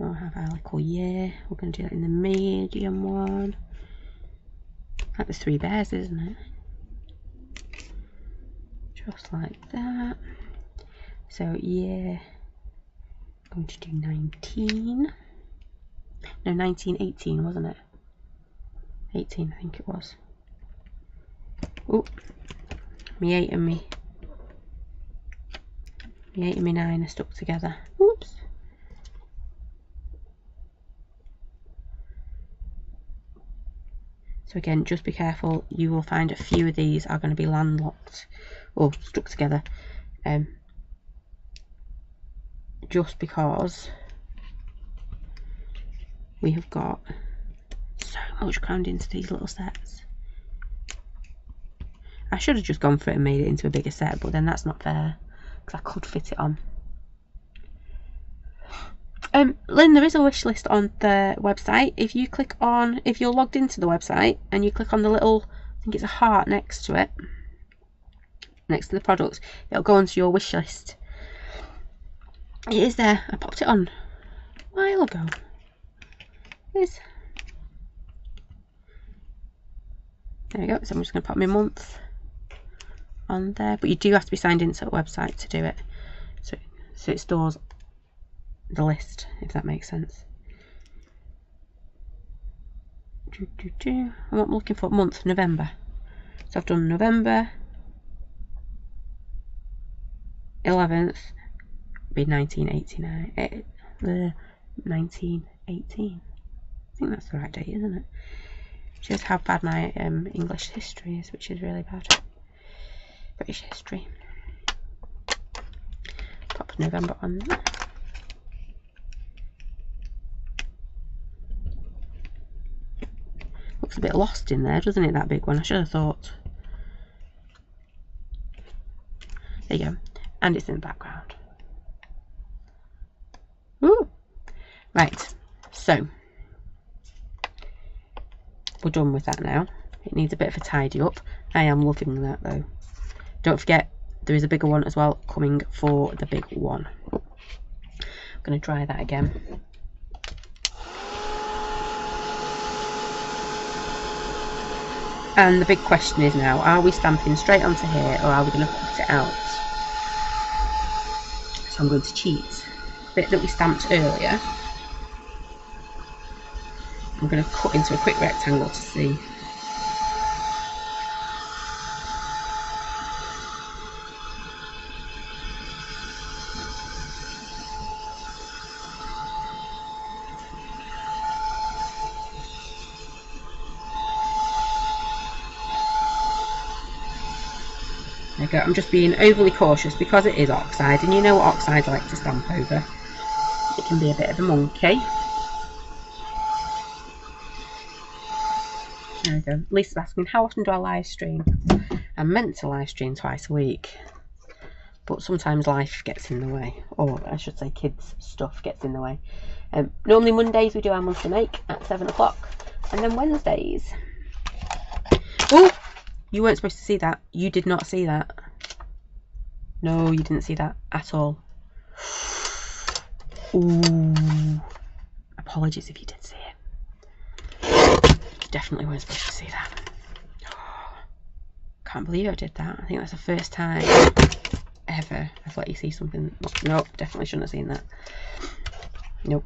I'll have our little yeah. We're going to do that in the medium one. Like the 3 bears, isn't it? Just like that. So yeah. I'm going to do 19. No, 19, 18, wasn't it? 18, I think it was. Oh, me 8 and me 9 are stuck together. Oops. So again, just be careful. You will find a few of these are going to be landlocked or stuck together. Just because we have got so much crammed into these little sets. I should have just gone for it and made it into a bigger set, but then that's not fair because I could fit it on. Lynn, there is a wish list on the website. If you're logged into the website and you click on the little, I think it's a heart next to it, next to the product, it'll go onto your wish list. It is there. I popped it on a while ago. There we go. So I'm just going to pop my month on there, but you do have to be signed into the website to do it. So it stores the list, if that makes sense. And what I'm looking for, month, November. So I've done November 11th, be 1989. 1918. I think that's the right date, isn't it? Shows how bad my English history is, which is really bad. British history. Pop November on there. Looks a bit lost in there, doesn't it, that big one? I should have thought. There you go. And it's in the background. Woo! Right, so we're done with that now. It needs a bit of a tidy up. I am loving that though. Don't forget, there is a bigger one as well coming for the big one. I'm going to dry that again. And the big question is now, are we stamping straight onto here or are we going to cut it out? So I'm going to cheat. The bit that we stamped earlier, I'm going to cut into a quick rectangle to see. There you go. I'm just being overly cautious because it is oxide, and you know what oxides like to stamp over. It can be a bit of a monkey. There we go. Lisa's asking, how often do I live stream? I'm meant to live stream twice a week, but sometimes life gets in the way, or I should say kids stuff gets in the way. Normally Mondays we do our monthly make at 7 o'clock, and then Wednesdays. Oh! You weren't supposed to see that. You did not see that. No, you didn't see that at all. Ooh. Apologies if you did see it. You definitely weren't supposed to see that. Oh, can't believe I did that. I think that's the first time ever I've let you see something. Nope, definitely shouldn't have seen that. Nope.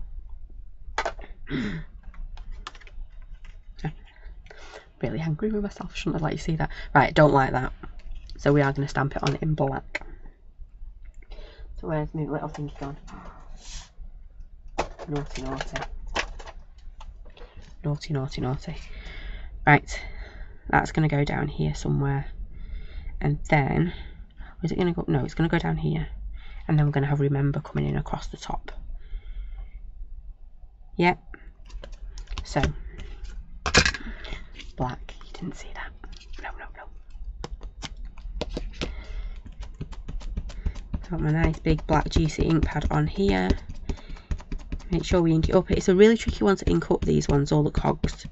Really angry with myself. Shouldn't have let you see that. Right, don't like that. So we are going to stamp it on in black. So where's my little thingy gone? Naughty, naughty. Naughty, naughty, naughty. Right, that's going to go down here somewhere. And then, where's it going to go? No, it's going to go down here. And then we're going to have remember coming in across the top. Yep. So, black. You didn't see that. No, no, no. Got my nice big black GC ink pad on here. Make sure we ink it up. It's a really tricky one to ink up, these ones, all the cogs,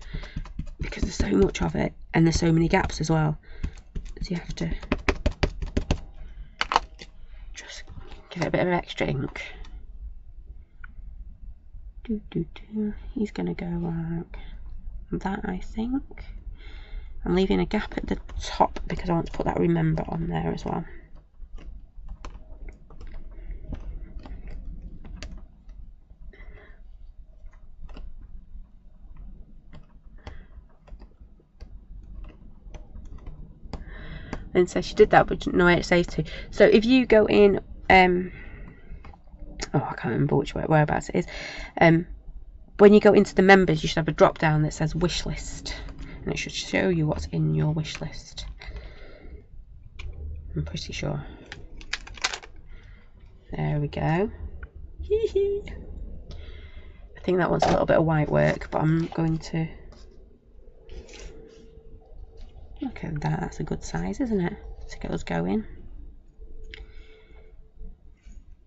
because there's so much of it and there's so many gaps as well. So you have to just give it a bit of extra ink. He's gonna go like that, I think. I'm leaving a gap at the top because I want to put that remember on there as well. And so she did that, but no way it says to. So if you go in, oh, I can't remember which whereabouts it is. When you go into the members, you should have a drop down that says wish list, and it should show you what's in your wish list. I'm pretty sure. There we go. I think that wants a little bit of white work, but I'm going to. Look at that, that's a good size, isn't it? To get us going.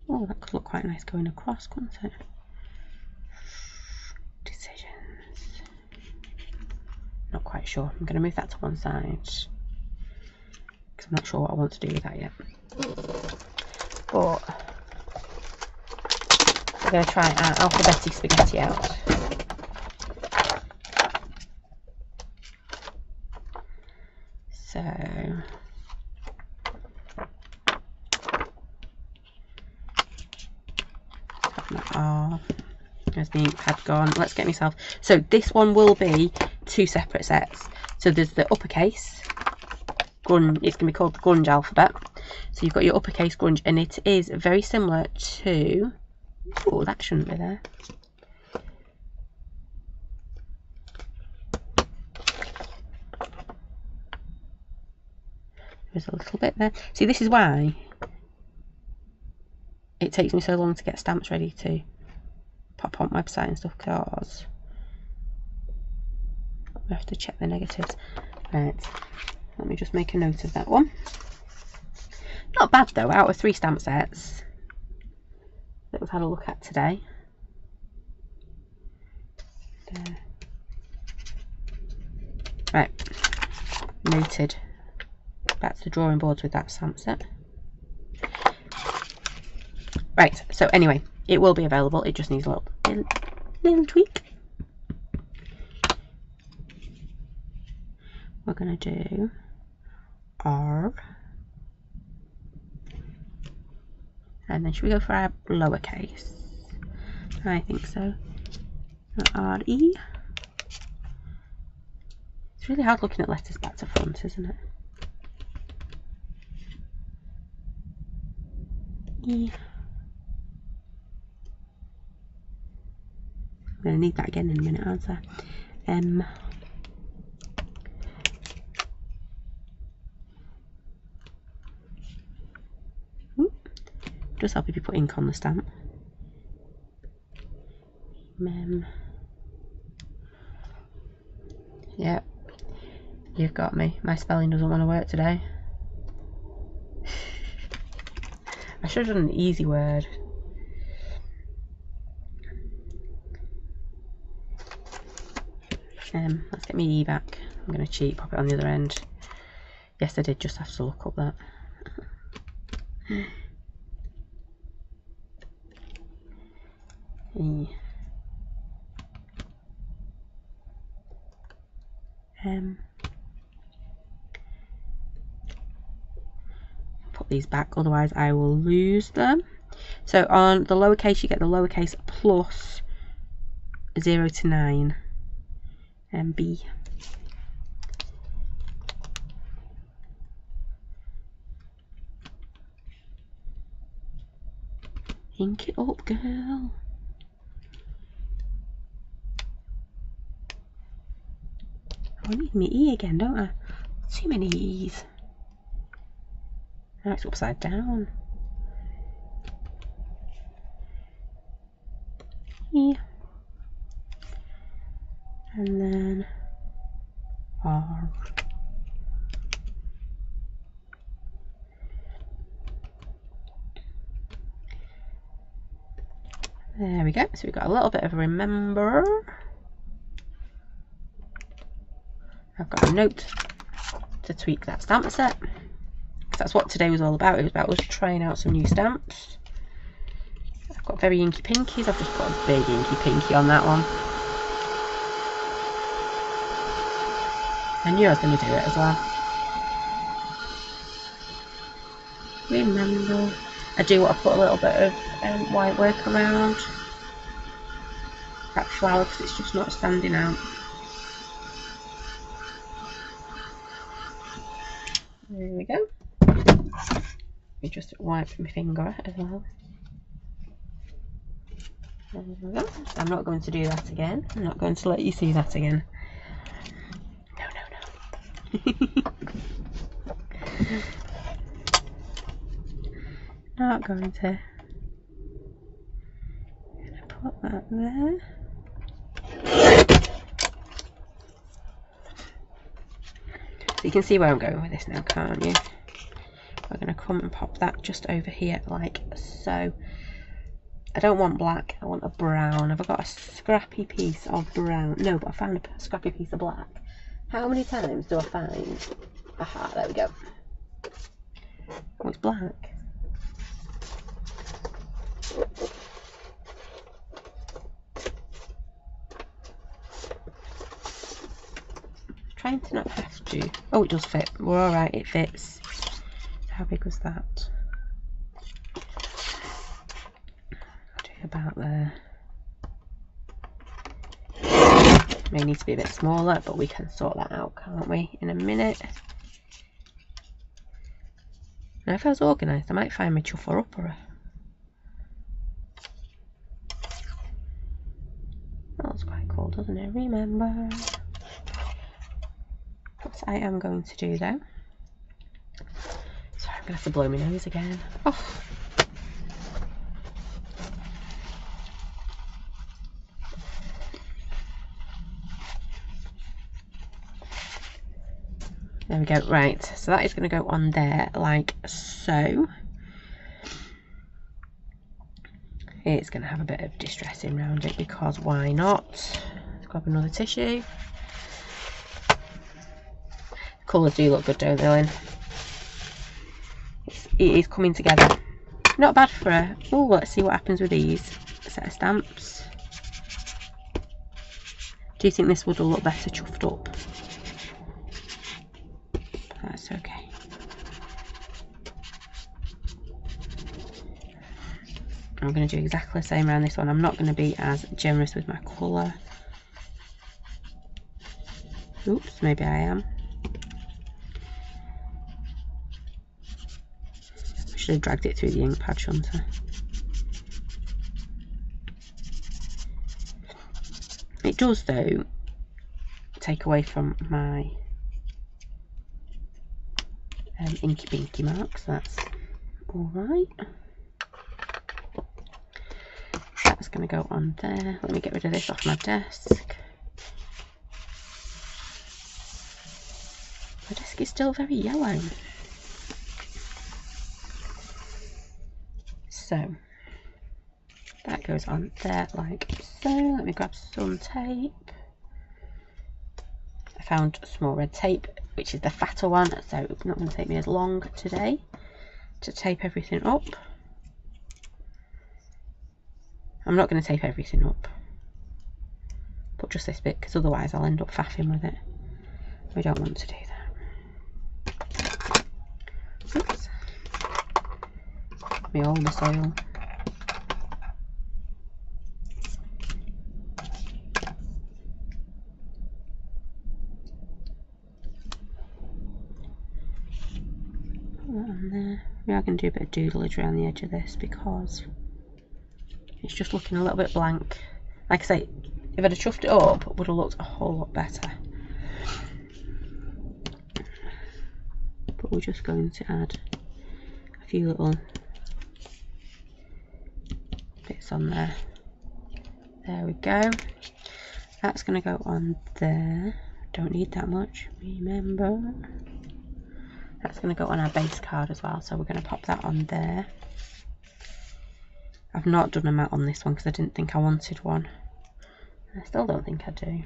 Oh, that could look quite nice going across, couldn't it? quite sure. I'm going to move that to one side because I'm not sure what I want to do with that yet. But we're going to try our alphabetic spaghetti out. So there's the ink pad gone. Let's get myself. So this one will be 2 separate sets. So there's the uppercase grunge. It's going to be called the grunge alphabet. So you've got your uppercase grunge, and it is very similar to. Oh, that shouldn't be there. There's a little bit there. See, this is why it takes me so long to get stamps ready to pop on website and stuff, because we have to check the negatives. Right, let me just make a note of that one. Not bad though, out of 3 stamp sets that we've had a look at today. There. Right, noted. Back to the drawing boards with that stamp set. Right, so anyway, it will be available. It just needs a little tweak. We're going to do R. And then should we go for our lowercase? I think so. R-E. It's really hard looking at letters back to front, isn't it? E. I'm going to need that again in a minute, aren't I? M. Just help if you put ink on the stamp. Mem. Yeah, you've got me. My spelling doesn't want to work today. I should have done an easy word. Let's get my E back. I'm going to cheat, pop it on the other end. Yes, I did just have to look up that. E. Put these back, otherwise I will lose them. So on the lowercase, you get the lowercase plus 0 to 9. And B. Ink it up, girl. I need my E again, don't I? Too many E's. Now it's upside down. E. And then R. There we go. So we've got a little bit of a remember. I've got a note to tweak that stamp set. That's what today was all about. It was about us trying out some new stamps. I've got very inky pinkies. I've just put a big inky pinky on that one. I knew I was going to do it as well. Remember. I do want to put a little bit of white work around that flower because it's just not standing out. There we go. We just wipe my finger as well. There we go. I'm not going to do that again. I'm not going to let you see that again. Not going to put that there. So you can see where I'm going with this now, can't you? We're going to come and pop that just over here like so. I don't want black, I want a brown. Have I got a scrappy piece of brown? No, but I found a scrappy piece of black. How many times do I find a heart? There we go. Oh, it's black. Trying to not have to. Oh, it does fit. We're alright, it fits. How big was that? I'll do about there. May need to be a bit smaller, but we can sort that out, can't we, in a minute. Now, if I was organised, I might find my chuffer upper. That looks quite cool, doesn't it? Remember. What I am going to do though. Sorry, I'm going to have to blow my nose again. Oh. There we go. Right, so that is going to go on there like so. It's going to have a bit of distressing around it because why not? Let's grab another tissue. Colours do look good, don't they, Lynn? It is coming together. Not bad for a... Oh, let's see what happens with these. A set of stamps. Do you think this would look better chuffed up? That's okay. I'm going to do exactly the same around this one. I'm not going to be as generous with my colour. Oops, maybe I am. I should have dragged it through the ink pad, shouldn't I? It does, though, take away from my inky pinky marks. That's alright. That's going to go on there. Let me get rid of this off my desk. My desk is still very yellow. So that goes on there like so. Let me grab some tape. I found small red tape, which is the fatter one, so it's not going to take me as long today to tape everything up. I'm not going to tape everything up, but just this bit, because otherwise I'll end up faffing with it. We don't want to do that. Oops. Me all the soil. Put that on there. We are going to do a bit of doodleage around the edge of this because it's just looking a little bit blank. Like I say, if I'd have chuffed it up, it would have looked a whole lot better. But we're just going to add a few little bits on there. There we go. That's going to go on there. Don't need that much, remember. That's going to go on our base card as well, so we're going to pop that on there. I've not done a mat on this one because I didn't think I wanted one. I still don't think I do.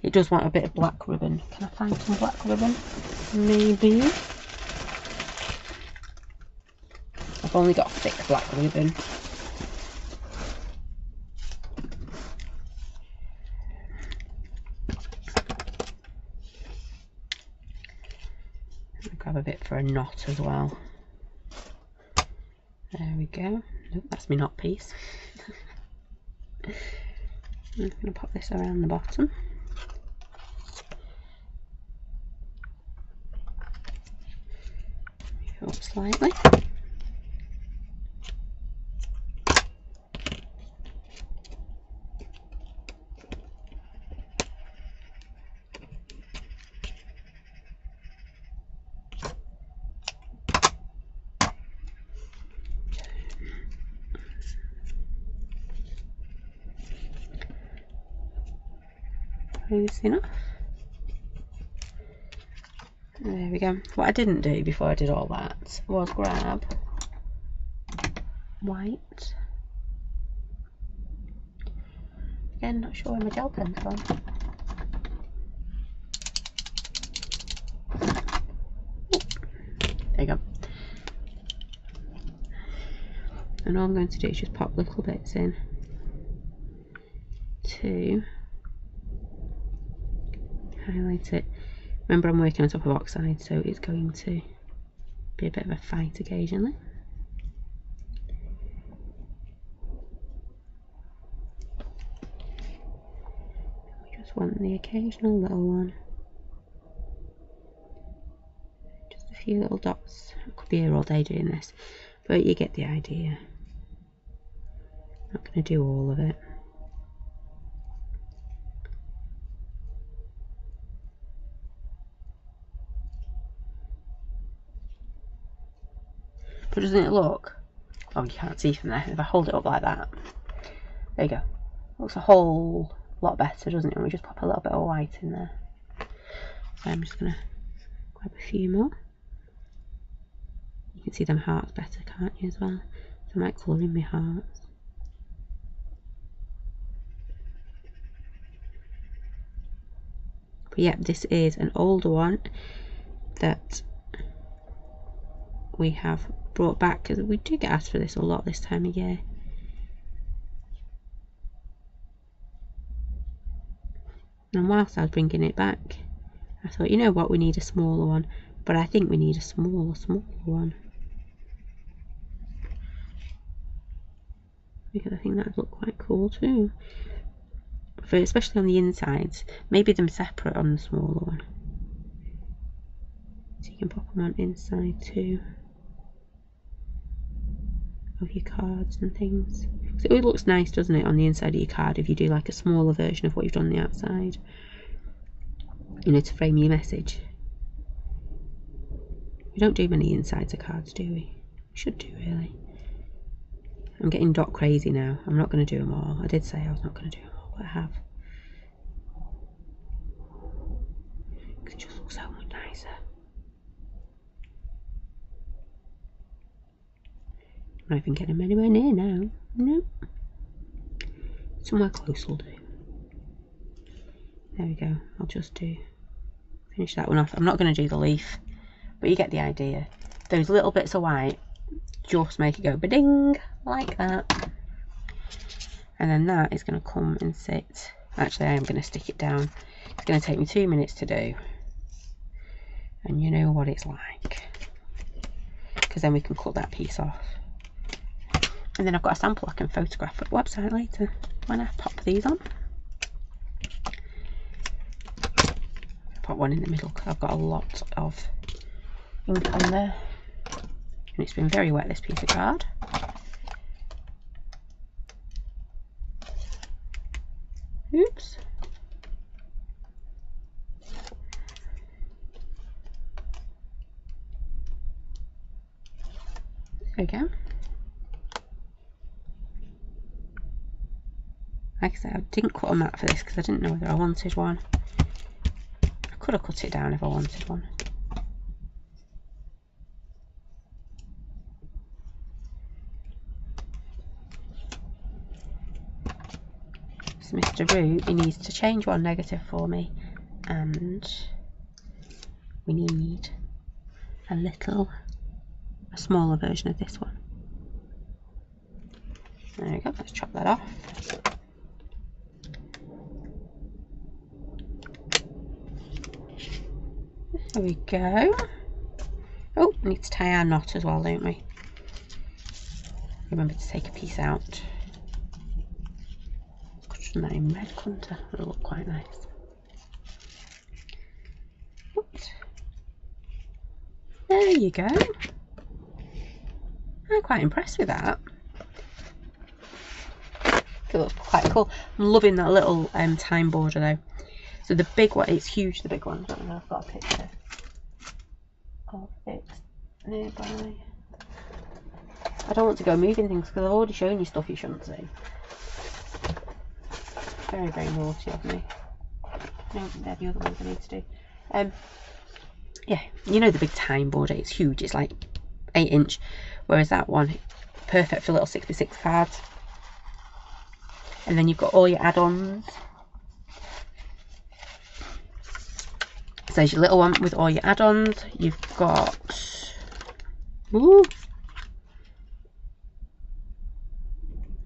It does want a bit of black ribbon. Can I find some black ribbon? Maybe. I've only got thick black ribbon. I'll grab a bit for a knot as well. There we go. Nope, that's my knot piece. I'm just going to pop this around the bottom. Move it up slightly. Close enough. There we go. What I didn't do before I did all that was grab white. Again, not sure where my gel pen's gone. you go. And all I'm going to do is just pop little bits in to highlight it. Remember, I'm working on top of oxide, so it's going to be a bit of a fight occasionally. We just want the occasional little one. Just a few little dots. I could be here all day doing this, but you get the idea. I'm not going to do all of it. But doesn't it look? Oh, you can't see from there. If I hold it up like that, there you go. Looks a whole lot better, doesn't it? And we just pop a little bit of white in there. So I'm just gonna grab a few more. You can see them hearts better, can't you, as well? So I might colour in my hearts. But yeah, this is an older one that we have brought back because we do get asked for this a lot this time of year. And whilst I was bringing it back, I thought, you know what, we need a smaller one, but I think we need a smaller one, because I think that would look quite cool too, for especially on the insides. Maybe them separate on the smaller one, so you can pop them on inside too of your cards and things. So it looks nice, doesn't it, on the inside of your card if you do like a smaller version of what you've done on the outside, you know, to frame your message. We don't do many insides of cards, do we? We should do, really. I'm getting dot crazy now. I'm not going to do them all. I did say I was not going to do them all, but I have. Because it just looks so much nicer. I'm not even getting them anywhere near now. Nope. Somewhere close will do. There we go. I'll just finish that one off. I'm not going to do the leaf, but you get the idea. Those little bits of white just make it go ba-ding, like that. And then that is going to come and sit. Actually, I am going to stick it down. It's going to take me 2 minutes to do. And you know what it's like. Because then we can cut that piece off. And then I've got a sample I can photograph at the website later when I pop these on. Put one in the middle because I've got a lot of ink on there, and it's been very wet, this piece of card. Oops. There we go. Like I said, I didn't cut a mat for this because I didn't know whether I wanted one. Could have cut it down if I wanted one. So Mr. Roo, he needs to change one negative for me, and we need a smaller version of this one. There we go, let's chop that off. There we go. Oh, we need to tie our knot as well, don't we? Remember to take a piece out. Could have done that in red, couldn't I? It'll look quite nice. Oops. There you go. I'm quite impressed with that. It looks quite cool. I'm loving that little time border though. So the big one, it's huge, the big one. I don't know if I've got a picture of it nearby. I don't want to go moving things because I've already shown you stuff you shouldn't see. Very, very naughty of me. No, they're the other ones I need to do. Yeah, you know the big time border, it's huge, it's like 8-inch, whereas that one, perfect for little 6x6 cards. And then you've got all your add-ons. So there's your little one with all your add-ons. You've got Ooh.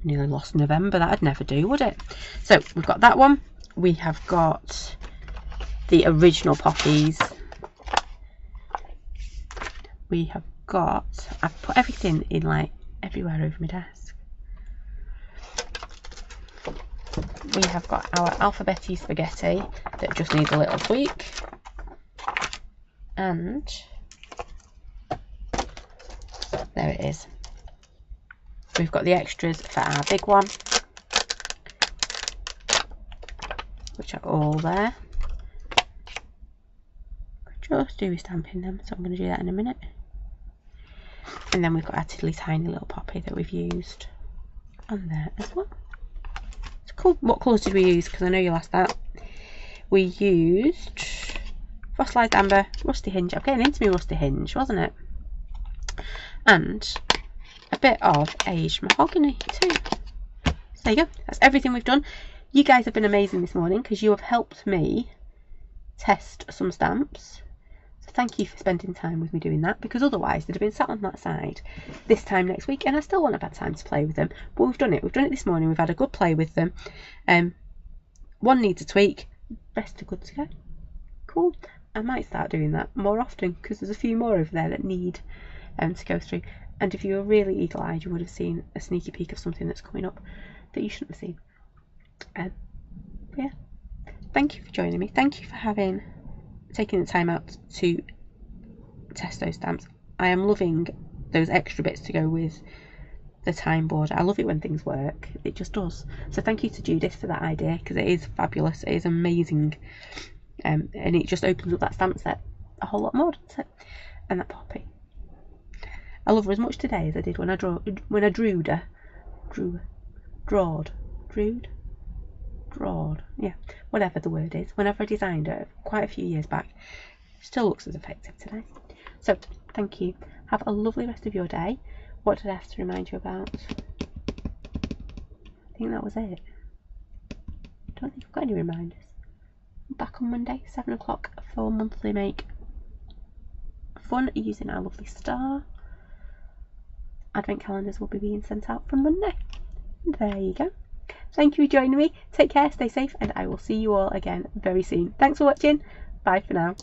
Nearly lost November. That'd never do, would it? So we've got that one. We have got the original poppies. We have got, I've put everything in like everywhere over my desk. We have got our alphabety spaghetti that just needs a little tweak. And there it is. We've got the extras for our big one, which are all there. Just do stamping them, so I'm going to do that in a minute. And then we've got our tiddly tiny little poppy that we've used on there as well. It's cool. What colours did we use? Because I know you'll ask that. We used Fossilized Amber, Rusty Hinge. I'm getting into my Rusty Hinge, wasn't it? And a bit of aged mahogany too. So there you go. That's everything we've done. You guys have been amazing this morning because you have helped me test some stamps. So thank you for spending time with me doing that, because otherwise they'd have been sat on that side this time next week and I still wouldn't have had time to play with them. But we've done it. We've done it this morning. We've had a good play with them. One needs a tweak. Rest are good to go. Cool. I might start doing that more often because there's a few more over there that need to go through. And if you were really eagle-eyed, you would have seen a sneaky peek of something that's coming up that you shouldn't have seen. But yeah, thank you for joining me. Thank you for taking the time out to test those stamps. I am loving those extra bits to go with the time board. I love it when things work. It just does. So thank you to Judith for that idea, because it is fabulous. It is amazing. And it just opens up that stamp set a whole lot more, doesn't it? And that poppy. I love her as much today as I did when I drawed, yeah, whatever the word is. Whenever I designed her quite a few years back, still looks as effective today. So thank you. Have a lovely rest of your day. What did I have to remind you about? I think that was it. I don't think I've got any reminders. I'm back on Monday, 7 o'clock for monthly make fun using our lovely star. Advent calendars will be being sent out from Monday. There you go. Thank you for joining me. Take care, stay safe, and I will see you all again very soon. Thanks for watching. Bye for now.